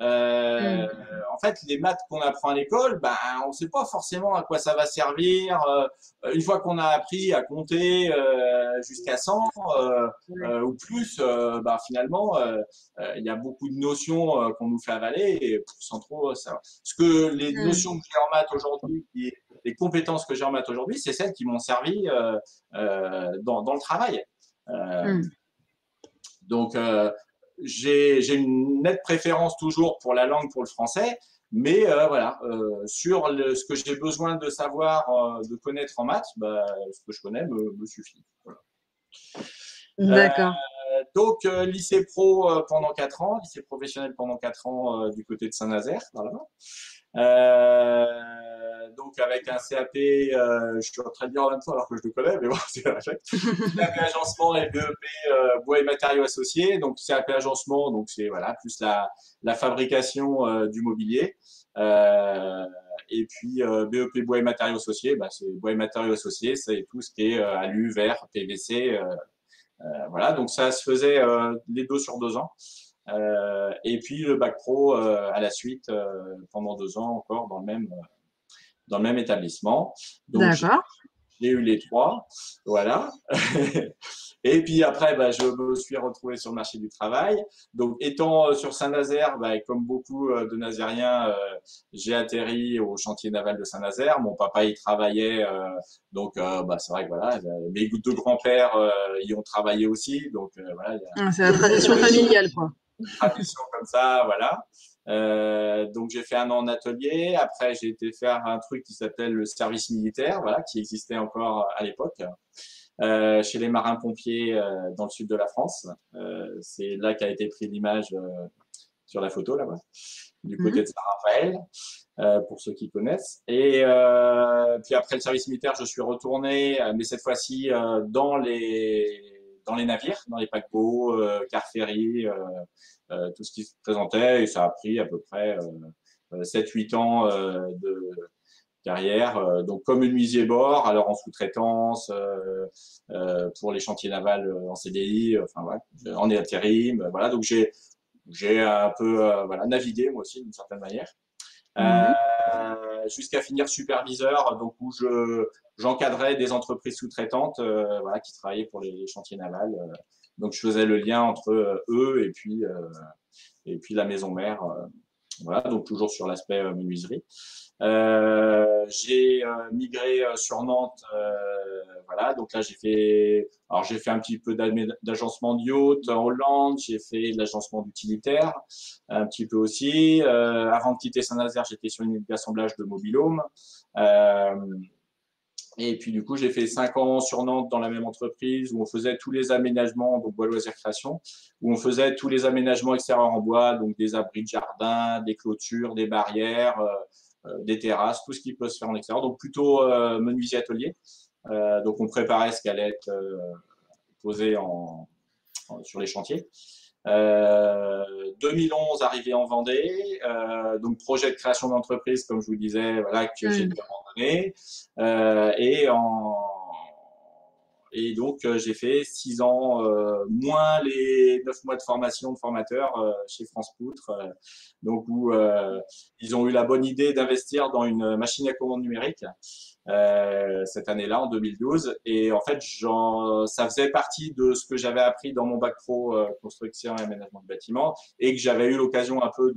Hmm. Euh, En fait, les maths qu'on apprend à l'école, ben, on ne sait pas forcément à quoi ça va servir. Une fois qu'on a appris à compter jusqu'à 100 Ouais. ou plus, ben, finalement, il y a beaucoup de notions qu'on nous fait avaler et sans trop ça. Ce que les Hmm. notions que j'ai en maths aujourd'hui, les compétences que j'ai en maths aujourd'hui, c'est celles qui m'ont servi dans le travail. Euh, Hmm. donc, j'ai une nette préférence toujours pour la langue, pour le français, mais voilà, sur ce que j'ai besoin de savoir, de connaître en maths, bah, ce que je connais me suffit. Voilà. Euh, D'accord. Donc, lycée pro pendant 4 ans, lycée professionnel pendant 4 ans du côté de Saint-Nazaire, voilà. Donc avec un CAP, je suis en train de dire en même temps alors que je le connais, mais bon, c'est la CAP agencement et BEP bois et matériaux associés. Donc CAP agencement, donc c'est voilà plus la fabrication du mobilier. Et puis BEP bois et matériaux associés, bah, c'est bois et matériaux associés, c'est tout ce qui est alu, verre, PVC. Voilà, donc ça se faisait les 2 sur 2 ans. Et puis le bac pro à la suite pendant 2 ans encore dans le même établissement. Donc D'accord. j'ai eu les 3, voilà. Et puis après, bah, je me suis retrouvé sur le marché du travail. Donc étant sur Saint-Nazaire, bah, comme beaucoup de Nazériens, j'ai atterri au chantier naval de Saint-Nazaire. Mon papa y travaillait, donc bah, c'est vrai que voilà, mes deux grands-pères y ont travaillé aussi. Donc voilà, il y a Ah, c'est la tradition familiale, quoi. tradition comme ça, voilà. Donc j'ai fait 1 an en atelier. Après j'ai été faire un truc qui s'appelle le service militaire, voilà, qui existait encore à l'époque, chez les marins-pompiers dans le sud de la France. C'est là qu'a été prise l'image sur la photo là-bas, du côté de Saint-Raphaël, pour ceux qui connaissent. Et puis après le service militaire, je suis retourné, mais cette fois-ci dans les navires, dans les paquebots, car ferry, tout ce qui se présentait, et ça a pris à peu près 7-8 ans de carrière. Donc comme menuisier bord, alors en sous-traitance, pour les chantiers navals en CDI, enfin voilà, en intérim, voilà. Donc j'ai un peu voilà, navigué moi aussi d'une certaine manière. Jusqu'à finir superviseur, donc où j'encadrais des entreprises sous-traitantes voilà, qui travaillaient pour les chantiers navals. Donc je faisais le lien entre eux et puis la maison mère. Voilà, donc toujours sur l'aspect menuiserie. J'ai migré sur Nantes, voilà. Donc là, j'ai fait un petit peu d'agencement de yacht en Hollande. J'ai fait de l'agencement d'utilitaire, un petit peu aussi. Avant de quitter Saint-Nazaire, j'étais sur une unité d'assemblage de mobil-home. Et puis, du coup, j'ai fait 5 ans sur Nantes dans la même entreprise où on faisait tous les aménagements, donc bois loisirs création, où on faisait tous les aménagements extérieurs en bois, donc des abris de jardin, des clôtures, des barrières, des terrasses, tout ce qui peut se faire en extérieur. Donc, plutôt menuisier atelier. Donc, on préparait ce qui allait être posé sur les chantiers. 2011, arrivé en Vendée, donc projet de création d'entreprise, comme je vous disais, voilà, que j'ai dû abandonner. Et donc, j'ai fait 6 ans, moins les 9 mois de formation de formateur chez France Poutre, donc où ils ont eu la bonne idée d'investir dans une machine à commande numérique cette année-là, en 2012. Et en fait, ça faisait partie de ce que j'avais appris dans mon bac pro construction et aménagement de bâtiment et que j'avais eu l'occasion un peu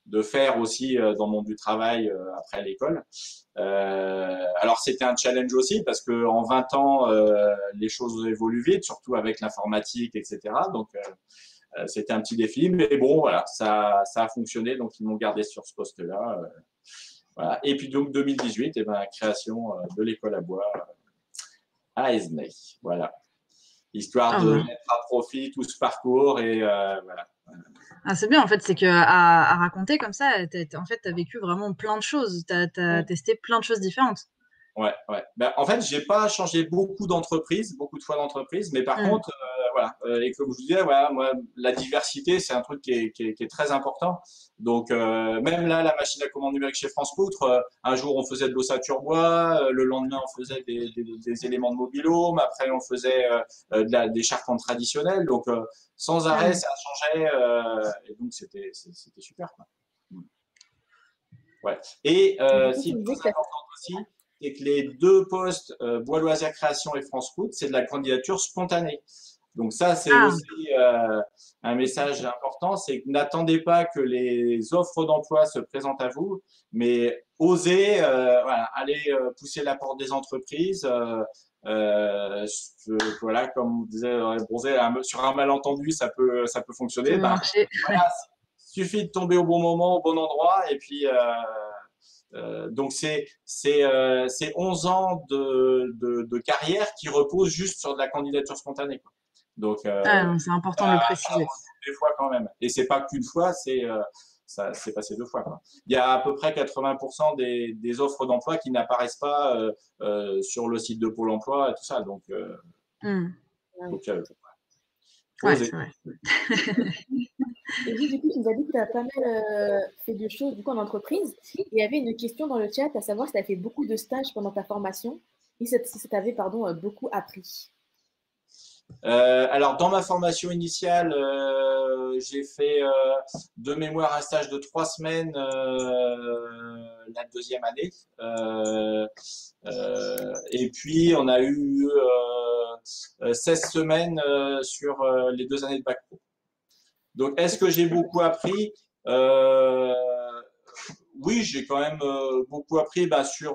de faire aussi dans le monde du travail après l'école. Alors c'était un challenge aussi parce que en 20 ans les choses évoluent vite, surtout avec l'informatique, etc. Donc c'était un petit défi, mais bon voilà, ça a fonctionné, donc ils m'ont gardé sur ce poste-là. Voilà. Et puis donc 2018, et ben, création de l'école à bois à Esnay. Voilà. Histoire de mettre à profit tout ce parcours et voilà. Ah, c'est bien, en fait, c'est à raconter comme ça, en fait, tu as vécu vraiment plein de choses, tu as testé plein de choses différentes. Ouais. Ben, en fait, j'ai pas changé beaucoup de fois d'entreprise, mais par contre, voilà. Et comme je vous disais, voilà, moi, la diversité, c'est un truc qui est très important. Donc, même là, la machine à commande numérique chez France Poutre, un jour, on faisait de l'ossature bois, le lendemain, on faisait des éléments de mobil-home, après, on faisait des charpentes traditionnelles. Donc, sans arrêt, ça changeait. Et donc, c'était super, quoi. Ouais. Et si une chose importante aussi, c'est que les 2 postes, Bois Loisirs Création et France Foot, c'est de la candidature spontanée. Donc ça, c'est aussi un message important, c'est que n'attendez pas que les offres d'emploi se présentent à vous, mais osez voilà, aller pousser la porte des entreprises. Voilà, comme vous disait Bronzé, sur un malentendu, ça peut fonctionner. Ça peut marcher. Voilà, suffit de tomber au bon moment, au bon endroit, et puis donc c'est 11 ans de carrière qui reposent juste sur de la candidature spontanée, quoi. Donc, c'est important de le préciser. des fois quand même. Et c'est pas qu'une fois, ça s'est passé 2 fois, quoi. Il y a à peu près 80% des offres d'emploi qui n'apparaissent pas sur le site de Pôle emploi et tout ça. Donc, faut Ouais, oser. c'est vrai. Et du coup, tu nous as dit que tu as pas mal fait de choses du coup, en entreprise. Et il y avait une question dans le chat, à savoir si tu as fait beaucoup de stages pendant ta formation et si ça t'avait beaucoup appris. Alors, dans ma formation initiale, j'ai fait de mémoire un stage de 3 semaines la deuxième année. Et puis, on a eu 16 semaines sur les 2 années de bac pro. Donc, est-ce que j'ai beaucoup appris? Oui, j'ai quand même beaucoup appris sur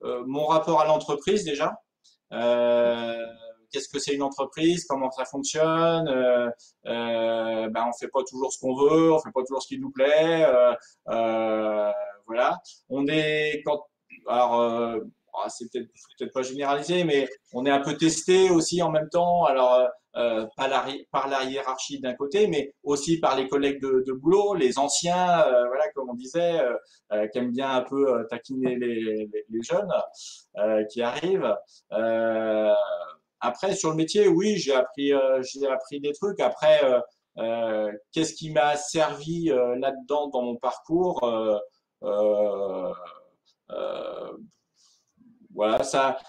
mon rapport à l'entreprise déjà. Qu'est-ce que c'est une entreprise, comment ça fonctionne, on fait pas toujours ce qu'on veut, on fait pas toujours ce qui nous plaît, voilà. On est c'est peut-être pas généralisé, mais on est un peu testé aussi en même temps. Alors par la hiérarchie d'un côté, mais aussi par les collègues de boulot, les anciens, voilà, comme on disait, qui aiment bien un peu taquiner les jeunes qui arrivent. Après, sur le métier, oui, j'ai appris des trucs. Après, qu'est-ce qui m'a servi là-dedans dans mon parcours euh, euh, Voilà, ça.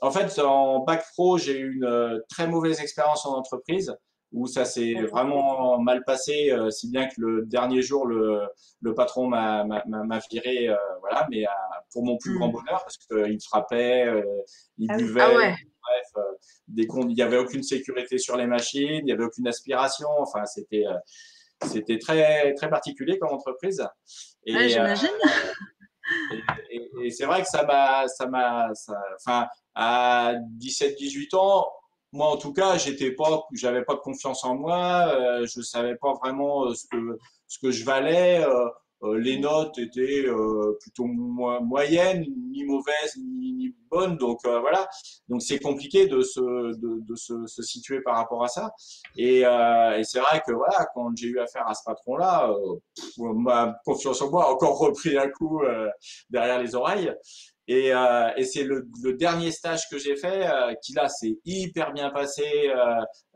En fait, en bac pro, j'ai eu une très mauvaise expérience en entreprise où ça s'est vraiment mal passé, si bien que le dernier jour, le patron m'a viré, voilà, mais pour mon plus grand bonheur, parce qu'il frappait, il buvait, Ah ouais. bref, il n'y avait aucune sécurité sur les machines, il n'y avait aucune aspiration, enfin, c'était très, très particulier comme entreprise. Ouais, Et, j'imagine. et c'est vrai que enfin, à 17, 18 ans, moi en tout cas, j'avais pas de confiance en moi, je savais pas vraiment ce que je valais. Les notes étaient plutôt moyennes, ni mauvaises, ni bonnes, donc voilà. Donc c'est compliqué de se situer par rapport à ça. Et c'est vrai que voilà, quand j'ai eu affaire à ce patron-là, ma confiance en moi a encore repris un coup derrière les oreilles. Et c'est le dernier stage que j'ai fait qui là s'est hyper bien passé.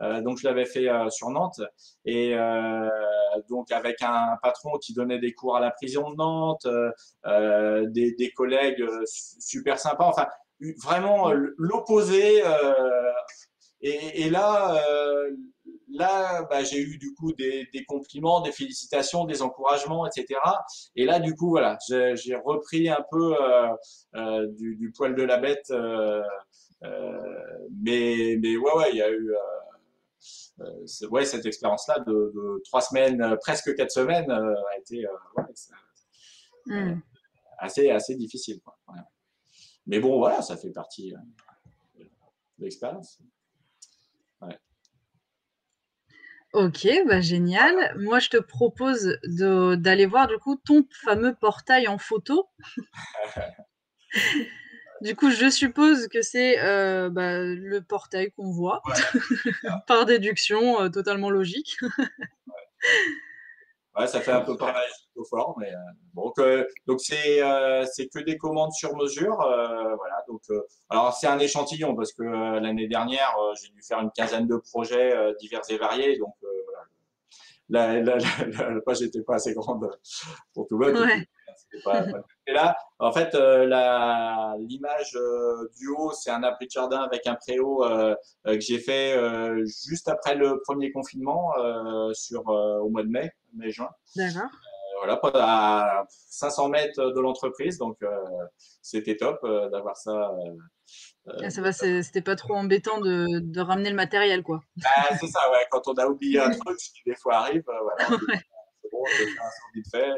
Donc je l'avais fait sur Nantes et donc avec un patron qui donnait des cours à la prison de Nantes, des collègues super sympas. Enfin vraiment l'opposé. Et là, j'ai eu du coup des compliments, des félicitations, des encouragements, etc. Et là, du coup, voilà, j'ai repris un peu du poil de la bête. Mais ouais, il y a eu ouais, cette expérience-là de 3 semaines, presque 4 semaines, a été ouais, assez difficile, quoi. Ouais. Mais bon, voilà, ça fait partie de l'expérience. Ouais. Ok, génial. Moi, je te propose d'aller voir du coup ton fameux portail en photo. Du coup, je suppose que c'est le portail qu'on voit, par déduction, totalement logique. Ouais, ça fait un peu pareil au fort, mais bon, donc c'est que des commandes sur mesure, voilà. Donc alors c'est un échantillon parce que l'année dernière j'ai dû faire une quinzaine de projets divers et variés, donc la page n'était pas assez grande pour tout mettre. Et puis, Ouais, c'était pas... Et là, en fait, l'image du haut, c'est un abri de jardin avec un préau que j'ai fait juste après le premier confinement au mois de mai-juin. d'accord. Voilà, à 500 mètres de l'entreprise, donc c'était top d'avoir ça. Ah, ça va, c'était pas trop embêtant de ramener le matériel, quoi. C'est ça, ouais, quand on a oublié un truc, ce qui des fois arrive, voilà, on dit, Ouais. c'est bon, je fais un saut vite fait.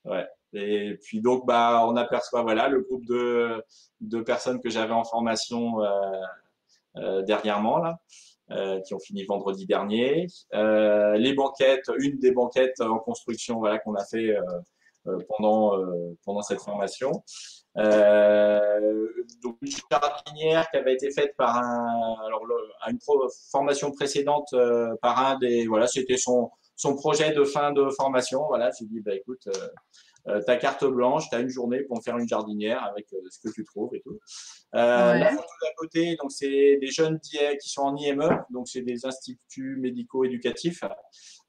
Ouais. Et puis donc, on aperçoit voilà, le groupe de personnes que j'avais en formation dernièrement, là, qui ont fini vendredi dernier. Les banquettes, une des banquettes en construction voilà, qu'on a fait pendant cette formation. Donc une jardinière qui avait été faite par à une formation précédente par un des voilà, c'était son projet de fin de formation. Voilà, j'ai dit bah écoute, ta carte blanche, tu as une journée pour me faire une jardinière avec ce que tu trouves et tout. La photo d'à côté, donc c'est des jeunes qui sont en IME, donc c'est des instituts médico-éducatifs.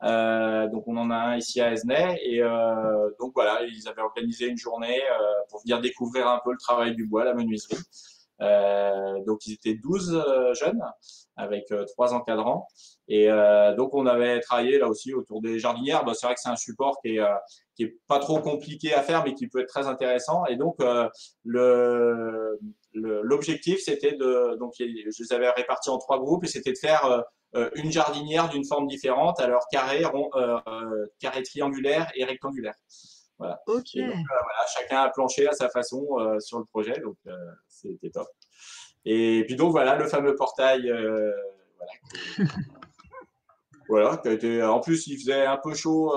Donc on en a un ici à Aisnay et donc voilà, ils avaient organisé une journée pour venir découvrir un peu le travail du bois, la menuiserie. Donc ils étaient 12 jeunes avec 3 encadrants et donc on avait travaillé là aussi autour des jardinières. Bah, c'est vrai que c'est un support qui est pas trop compliqué à faire mais qui peut être très intéressant et donc l'objectif c'était donc je les avais répartis en 3 groupes et c'était de faire une jardinière d'une forme différente, alors carré, carré triangulaire et rectangulaire. Voilà. Ok. Et donc voilà, chacun a planché à sa façon sur le projet, donc c'était top. Et puis donc voilà, le fameux portail, voilà, qui a été. En plus, il faisait un peu chaud.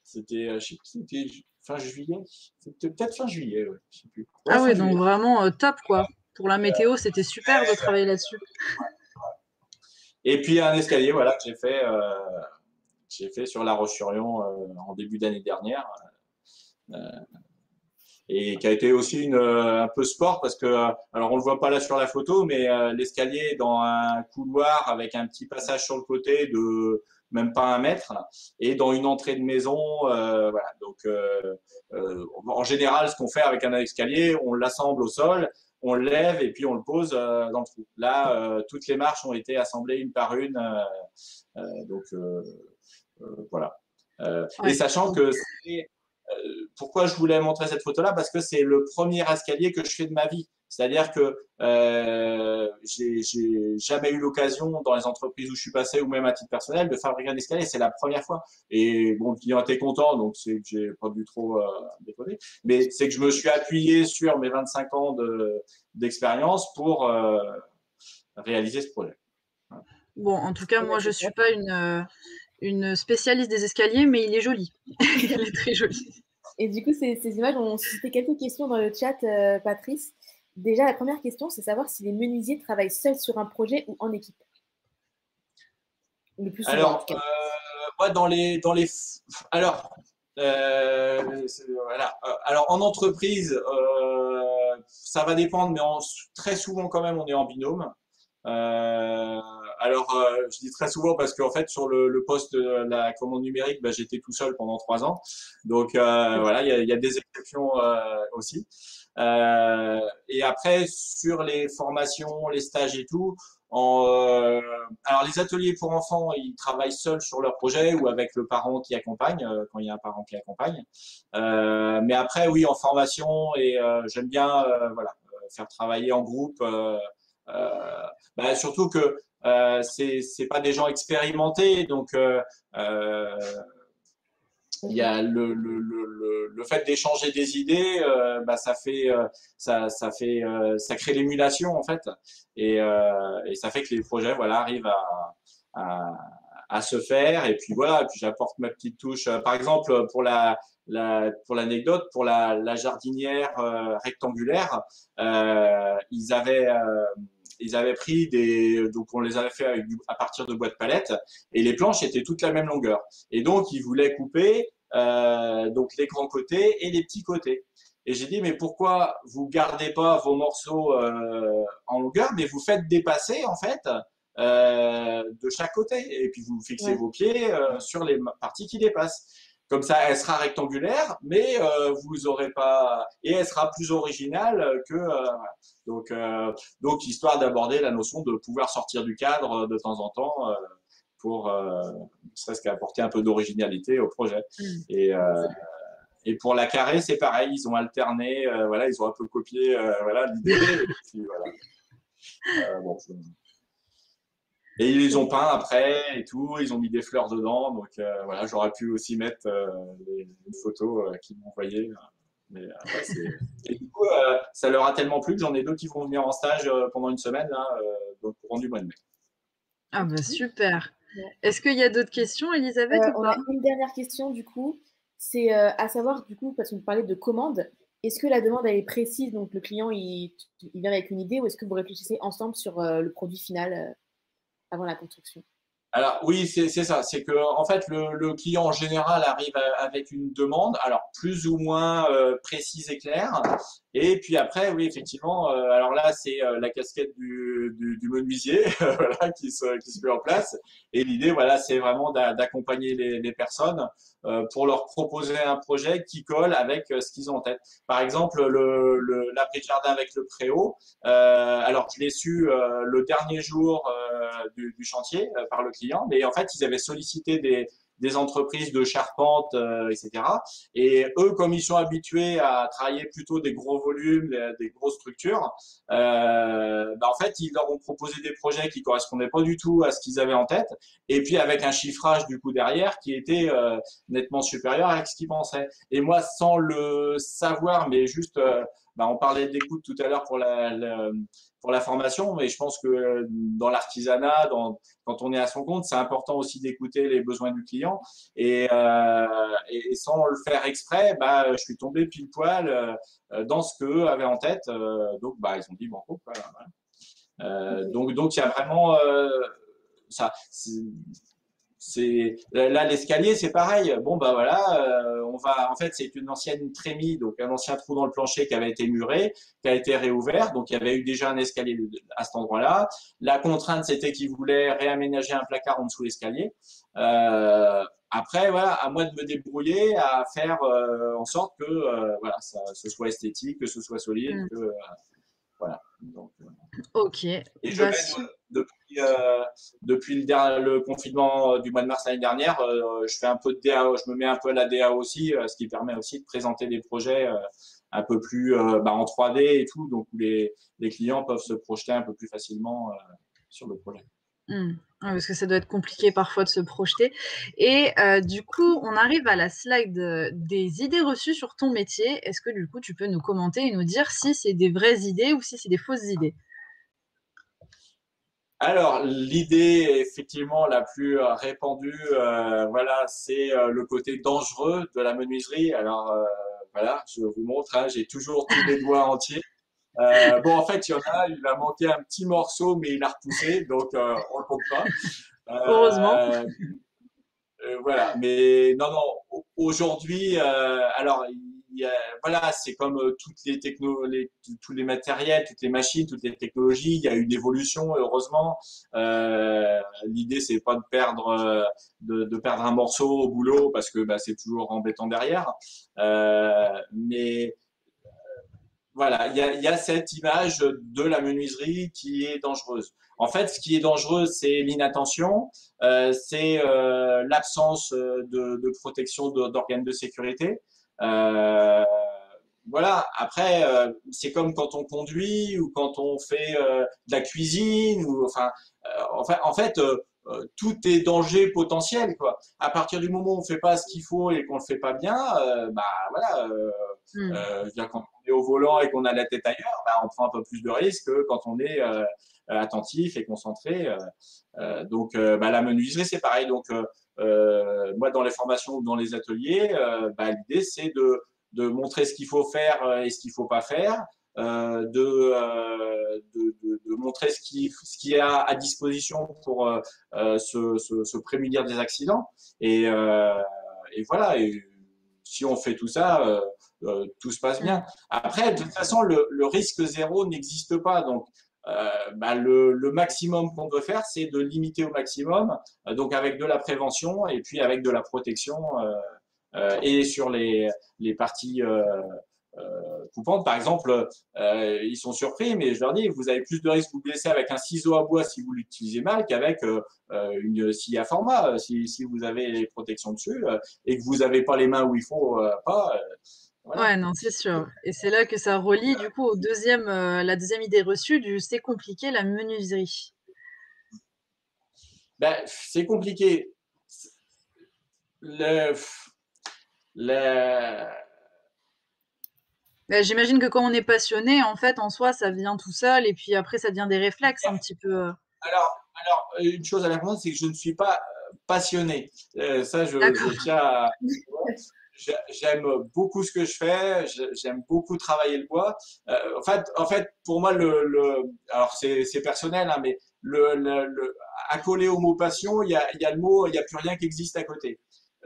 C'était, je sais plus, c'était fin juillet. C'était peut-être fin juillet, ouais, je sais plus. Ouais, Ah fin oui, donc juillet. vraiment top, quoi. Pour la météo, c'était super de travailler là-dessus. Et puis un escalier, voilà, que j'ai fait sur La Roche-sur-Yon en début d'année dernière. Et qui a été aussi un peu sport parce que, alors on le voit pas là sur la photo, mais l'escalier est dans un couloir avec un petit passage sur le côté de même pas 1 mètre et dans une entrée de maison. Voilà. Donc, en général, ce qu'on fait avec un escalier, on l'assemble au sol, on le lève et puis on le pose dans le trou. Là, toutes les marches ont été assemblées une par une. Donc, voilà. Et Ouais. sachant que pourquoi je voulais montrer cette photo-là? Parce que c'est le premier escalier que je fais de ma vie. C'est-à-dire que j'ai jamais eu l'occasion dans les entreprises où je suis passé ou même à titre personnel de fabriquer un escalier. C'est la première fois. Et bon, le client était content, donc c'est que j'ai pas dû trop déconner. Mais c'est que je me suis appuyé sur mes 25 ans d'expérience pour réaliser ce projet. Voilà. Bon, en tout cas, moi, je suis pas une spécialiste des escaliers, mais il est joli. Il est très joli. Et du coup, ces images ont suscité quelques questions dans le chat, Patrice. Déjà, la première question, c'est savoir si les menuisiers travaillent seuls sur un projet ou en équipe. Le plus souvent, en Alors, tout cas. moi, alors, voilà. Alors, en entreprise, ça va dépendre, mais très souvent quand même, on est en binôme. Alors, je dis très souvent parce qu'en fait, sur le poste de la commande numérique, bah, j'étais tout seul pendant 3 ans. Donc, voilà, il y a des exceptions aussi. Et après, sur les formations, les stages et tout, alors les ateliers pour enfants, ils travaillent seuls sur leur projet ou avec le parent qui accompagne, quand il y a un parent qui accompagne. Mais après, oui, en formation, et j'aime bien voilà, faire travailler en groupe. Bah, surtout que c'est pas des gens expérimentés, donc il y a le fait d'échanger des idées, bah, ça crée l'émulation en fait, et ça fait que les projets voilà arrivent à, à se faire. Et puis voilà, et puis j'apporte ma petite touche. Par exemple, pour l'anecdote, pour la jardinière rectangulaire, ils avaient pris donc on les avait fait à partir de boîtes palettes, et les planches étaient toutes la même longueur. Et donc ils voulaient couper donc les grands côtés et les petits côtés. Et j'ai dit mais pourquoi vous gardez pas vos morceaux en longueur, mais vous faites dépasser en fait de chaque côté, et puis vous fixez vos pieds sur les parties qui dépassent. Comme ça, elle sera rectangulaire, mais vous aurez pas, et elle sera plus originale que donc histoire d'aborder la notion de pouvoir sortir du cadre de temps en temps pour ne serait-ce qu'apporter un peu d'originalité au projet. Et pour la carré, c'est pareil, ils ont alterné, voilà, ils ont un peu copié voilà l'idée, et puis voilà. Bon, et ils les ont peints après et tout, ils ont mis des fleurs dedans, donc voilà, j'aurais pu aussi mettre une photo qu'ils m'ont envoyée. Mais et du coup, ça leur a tellement plu que j'en ai 2 qui vont venir en stage pendant une semaine, là, donc courant du mois de mai. Ah bah super. Ouais. Est-ce qu'il y a d'autres questions, Elisabeth, ou On pas? a une dernière question du coup. C'est à savoir, du coup, parce qu'on parlait de commande, est-ce que la demande elle est précise, donc le client il vient avec une idée, ou est-ce que vous réfléchissez ensemble sur le produit final avant la construction? Alors oui, c'est ça. C'est que en fait le client en général arrive avec une demande, alors plus ou moins précise et claire. Et puis après, oui, effectivement, alors là c'est la casquette du menuisier voilà, qui se met en place. Et l'idée, voilà, c'est vraiment d'accompagner les personnes pour leur proposer un projet qui colle avec ce qu'ils ont en tête. Par exemple, l'abri de jardin avec le préau. Alors, je l'ai su le dernier jour du chantier par le client, mais en fait, ils avaient sollicité des entreprises de charpente, etc. Et eux, comme ils sont habitués à travailler plutôt des gros volumes, des grosses structures, en fait, ils leur ont proposé des projets qui correspondaient pas du tout à ce qu'ils avaient en tête, et puis avec un chiffrage du coup derrière qui était nettement supérieur à ce qu'ils pensaient. Et moi, sans le savoir, mais juste, on parlait d'écoute tout à l'heure pour la formation, mais je pense que dans l'artisanat, quand on est à son compte, c'est important aussi d'écouter les besoins du client. Et sans le faire exprès, je suis tombé pile poil dans ce qu'eux avaient en tête. Donc, ils ont dit banco. Voilà. Donc, il y a vraiment ça. Là l'escalier c'est pareil. Bon voilà, on va en fait c'est une ancienne trémie, donc un ancien trou dans le plancher qui avait été muré, qui a été réouvert, donc il y avait eu déjà un escalier à cet endroit-là. La contrainte c'était qu'ils voulaient réaménager un placard en dessous l'escalier. Après voilà, à moi de me débrouiller à faire en sorte que voilà ça ce soit esthétique, que ce soit solide, que voilà. Donc, Ok. et je mets depuis le confinement du mois de mars l'année dernière, je fais un peu de DAO, je me mets un peu à la DAO aussi, ce qui permet aussi de présenter des projets un peu plus en 3D et tout, donc où les clients peuvent se projeter un peu plus facilement sur le projet. Ouais, parce que ça doit être compliqué parfois de se projeter. Et du coup, on arrive à la slide des idées reçues sur ton métier. Est-ce que du coup, tu peux nous commenter et nous dire si c'est des vraies idées ou si c'est des fausses idées? Alors, l'idée effectivement la plus répandue, voilà, c'est le côté dangereux de la menuiserie. Alors, voilà, je vous montre, hein, j'ai toujours tous les doigts entiers. En fait, il y en a, il a manqué un petit morceau, mais il a repoussé, donc on le compte pas. Heureusement. Euh, voilà, mais non, aujourd'hui, alors, voilà, c'est comme toutes les tous les matériels, toutes les machines, toutes les technologies, il y a une évolution, heureusement. L'idée, c'est pas de perdre, de perdre un morceau au boulot parce que c'est toujours embêtant derrière. Mais voilà, il y a cette image de la menuiserie qui est dangereuse. En fait, ce qui est dangereux, c'est l'inattention, c'est l'absence de protection d'organes de sécurité. Euh, voilà. Après, c'est comme quand on conduit ou quand on fait de la cuisine ou enfin, en fait, tout est danger potentiel quoi. À partir du moment où on fait pas ce qu'il faut et qu'on le fait pas bien, voilà. Je veux dire, quand on est au volant et qu'on a la tête ailleurs, on prend un peu plus de risques que quand on est attentif et concentré. Donc, la menuiserie, c'est pareil. Donc, moi, dans les formations ou dans les ateliers, l'idée, c'est de montrer ce qu'il faut faire et ce qu'il faut pas faire, de montrer ce qui est à disposition pour se prémunir des accidents. Et voilà. Et si on fait tout ça, tout se passe bien. Après, de toute façon, le risque zéro n'existe pas. Donc, le maximum qu'on peut faire, c'est de limiter au maximum, donc avec de la prévention et puis avec de la protection et sur les parties coupantes. Par exemple, ils sont surpris, mais je leur dis, vous avez plus de risque de vous blesser avec un ciseau à bois si vous l'utilisez mal qu'avec une scie à format. Si vous avez les protections dessus et que vous n'avez pas les mains où il faut pas. Voilà. Ouais, non, c'est sûr. Et c'est là que ça relie du coup la deuxième idée reçue du c'est compliqué la menuiserie. C'est compliqué. Le, le, J'imagine que quand on est passionné, en fait, en soi, ça vient tout seul et puis après, ça devient des réflexes un petit peu. alors, une chose à la fois, c'est que je ne suis pas passionné. Ça, D'accord. je tiens à. j'aime beaucoup ce que je fais, j'aime beaucoup travailler le bois. En fait, pour moi, alors c'est personnel, hein, mais accolé au mot passion, il y a le mot, il n'y a plus rien qui existe à côté.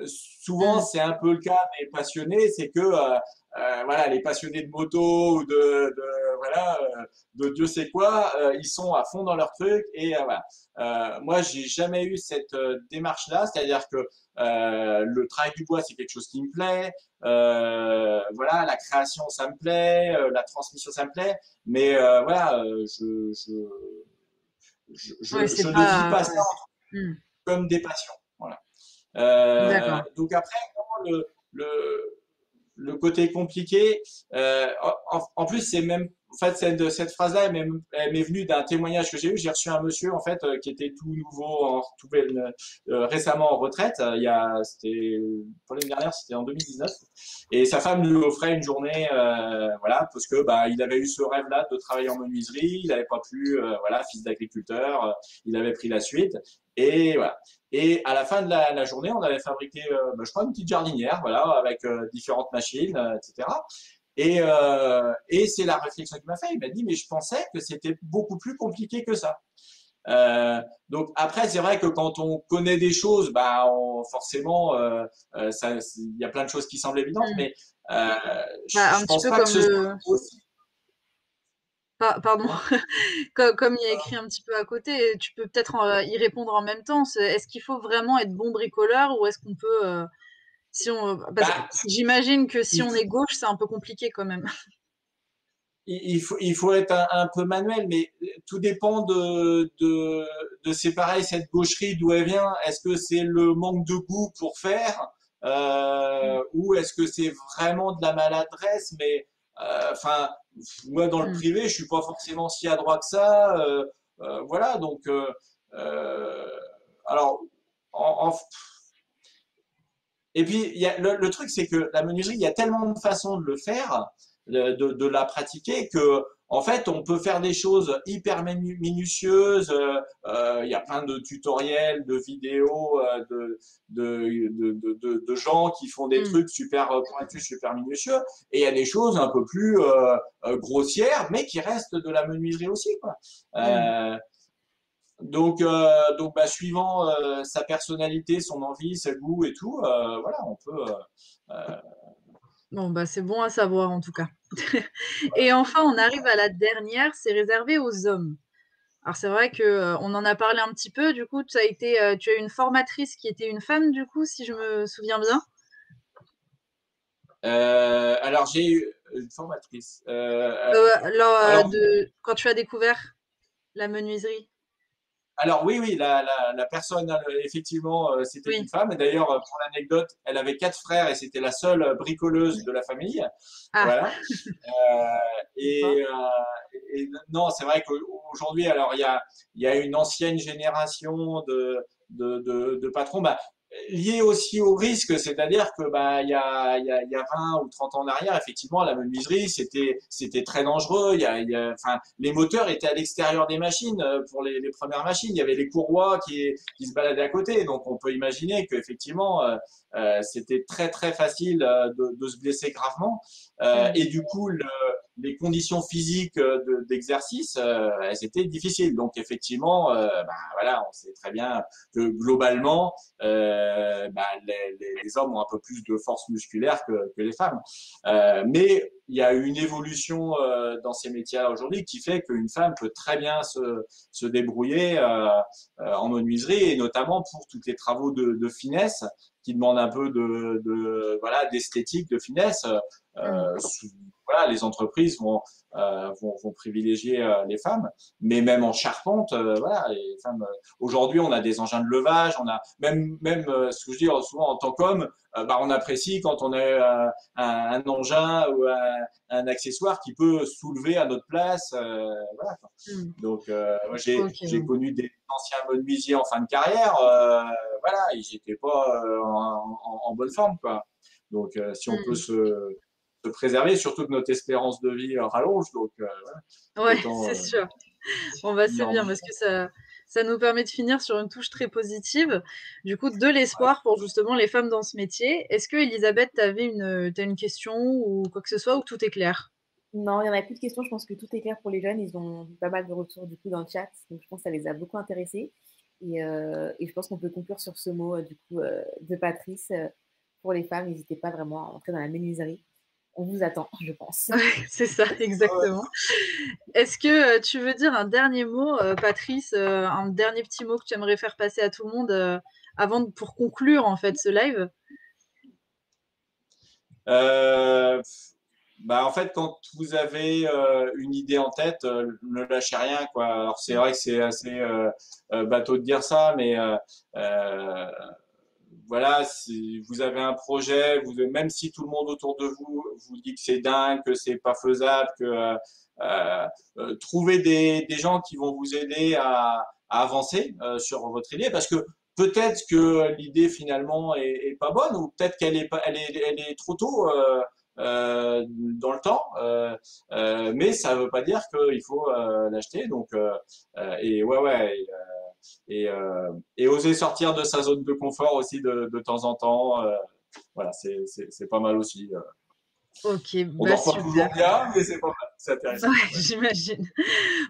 Souvent, Mm. c'est un peu le cas des passionnés, c'est que voilà, les passionnés de moto ou voilà, de Dieu sait quoi, ils sont à fond dans leur truc et voilà. Moi, j'ai jamais eu cette démarche-là, c'est-à-dire que le travail du bois, c'est quelque chose qui me plaît. Voilà, la création, ça me plaît. La transmission, ça me plaît. Mais voilà, Ouais, je c'est ne vis pas. pas ça Mm. comme des passions. Voilà. D'accord. Donc après, le, le côté compliqué, en plus, c'est même, en fait, cette phrase-là, elle m'est venue d'un témoignage que j'ai eu. J'ai reçu un monsieur, en fait, qui était tout nouveau, récemment en retraite. C'était, pour l'année dernière, c'était en 2019. Et sa femme lui offrait une journée, voilà, parce que, bah, il avait eu ce rêve-là de travailler en menuiserie. Il n'avait pas pu, voilà, fils d'agriculteur, il avait pris la suite. Et voilà. Et à la fin de la journée, on avait fabriqué, je crois, une petite jardinière, voilà, avec différentes machines, etc. Et c'est la réflexion qu'il m'a fait. Il m'a dit, mais je pensais que c'était beaucoup plus compliqué que ça. Donc après, c'est vrai que quand on connaît des choses, bah, forcément, il y a plein de choses qui semblent évidentes, Mm. mais Bah, un je petit pense peu pas que comme ce soit le. aussi. Pardon, Comment. comme il y a écrit un petit peu à côté, tu peux peut-être y répondre en même temps. Est-ce qu'il faut vraiment être bon bricoleur ou est-ce qu'on peut, si on, parce que Bah, j'imagine que si il on est gauche, c'est un peu compliqué quand même. il faut être un peu manuel, mais tout dépend de séparer cette gaucherie d'où elle vient. Est-ce que c'est le manque de goût pour faire, ou est-ce que c'est vraiment de la maladresse? Mais enfin, moi dans le Mm. privé, je suis pas forcément si adroit que ça. Voilà, donc euh, alors en, et puis, le truc, c'est que la menuiserie, il y a tellement de façons de le faire, de la pratiquer, que en fait, on peut faire des choses hyper minutieuses. Il y a plein de tutoriels, de vidéos, de gens qui font des Mm. trucs super pointus, super minutieux. Et il y a des choses un peu plus grossières, mais qui restent de la menuiserie aussi, quoi. Mm. Donc bah, suivant sa personnalité, son envie, ses goûts et tout, voilà, on peut. Euh, Bon, bah, c'est bon à savoir en tout cas. Et enfin, on arrive à la dernière, c'est réservé aux hommes. Alors c'est vrai que on en a parlé un petit peu. Du coup, tu as eu une formatrice qui était une femme, du coup, si je me souviens bien. alors j'ai eu une formatrice. Lors Alors de quand tu as découvert la menuiserie. Alors oui, oui, la personne, effectivement, c'était une Oui. femme. Et d'ailleurs, pour l'anecdote, elle avait 4 frères et c'était la seule bricoleuse de la famille. Ah, Voilà. sympa. Et non, c'est vrai qu'aujourd'hui, alors il y a une ancienne génération de patrons, bah, lié aussi au risque, c'est-à-dire que bah, il y a 20 ou 30 ans en arrière, effectivement, la menuiserie, c'était très dangereux. Enfin, les moteurs étaient à l'extérieur des machines pour les premières machines. Il y avait les courroies qui se baladaient à côté. Donc, on peut imaginer qu'effectivement, c'était très, très facile de se blesser gravement. Mm. Et du coup, les conditions physiques d'exercice, elles étaient difficiles. Donc effectivement, bah, voilà, on sait très bien que globalement, bah, les hommes ont un peu plus de force musculaire que les femmes. Mais il y a une évolution dans ces métiers aujourd'hui qui fait qu'une femme peut très bien se débrouiller en menuiserie et notamment pour tous les travaux de finesse qui demandent un peu voilà, d'esthétique, de finesse. Mm. Euh, voilà, les entreprises vont privilégier les femmes, mais même en charpente, voilà, les femmes. Aujourd'hui, on a des engins de levage, on a même ce que je dis souvent en tant qu'homme, bah, on apprécie quand on a un engin ou un accessoire qui peut soulever à notre place, voilà. Mm. Donc, moi, Ok. j'ai connu des anciens menuisiers en fin de carrière, voilà, ils n'étaient pas en bonne forme, quoi. Donc, si on peut Mm. se préserver, surtout que notre espérance de vie rallonge, donc voilà, Ouais, autant c'est sûr. Bon, bah, tenir c'est en bien bonne parce que forme. Ça nous permet de finir sur une touche très positive, du coup, de l'espoir pour justement les femmes dans ce métier. Est-ce que Elisabeth, tu avais t'as une question ou quoi que ce soit, ou tout est clair? Non, il n'y en a plus de questions. Je pense que tout est clair pour les jeunes. Ils ont eu pas mal de retours du coup dans le chat. Donc je pense que ça les a beaucoup intéressés. Et je pense qu'on peut conclure sur ce mot du coup de Patrice. Pour les femmes, n'hésitez pas vraiment à entrer dans la menuiserie. On vous attend, je pense. C'est ça, exactement. Est-ce que tu veux dire un dernier mot, Patrice, un dernier petit mot que tu aimerais faire passer à tout le monde pour conclure en fait ce live? Bah, en fait, quand vous avez une idée en tête, ne lâchez rien, quoi. Alors, c'est vrai que c'est assez bateau de dire ça, mais euh, voilà, si vous avez un projet, même si tout le monde autour de vous vous dit que c'est dingue, que c'est pas faisable, que trouvez des gens qui vont vous aider à avancer sur votre idée, parce que peut-être que l'idée finalement est pas bonne, ou peut-être qu'elle est pas, elle est trop tôt. Dans le temps, mais ça veut pas dire qu'il faut l'acheter. Donc, et ouais, ouais, et oser sortir de sa zone de confort aussi de temps en temps. Voilà, c'est pas mal aussi. Ok, On bah dort pas toujours super. bien, mais c'est pas mal, c'est Ouais, intéressant. Ouais. j'imagine.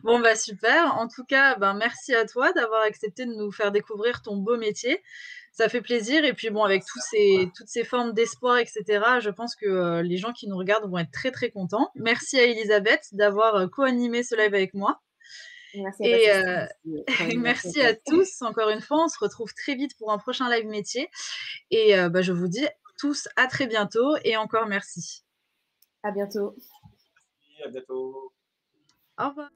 Bon, bah super. En tout cas, ben, merci à toi d'avoir accepté de nous faire découvrir ton beau métier. Ça fait plaisir. Et puis bon, avec toutes ces formes d'espoir, etc., je pense que les gens qui nous regardent vont être très, très contents. Merci à Elisabeth d'avoir co-animé ce live avec moi. Merci à toi, Et Sixtine. Merci à merci toi. à tous. Encore une fois, on se retrouve très vite pour un prochain live métier. Et bah, je vous dis tous à très bientôt et encore merci. À bientôt. À bientôt. Au revoir.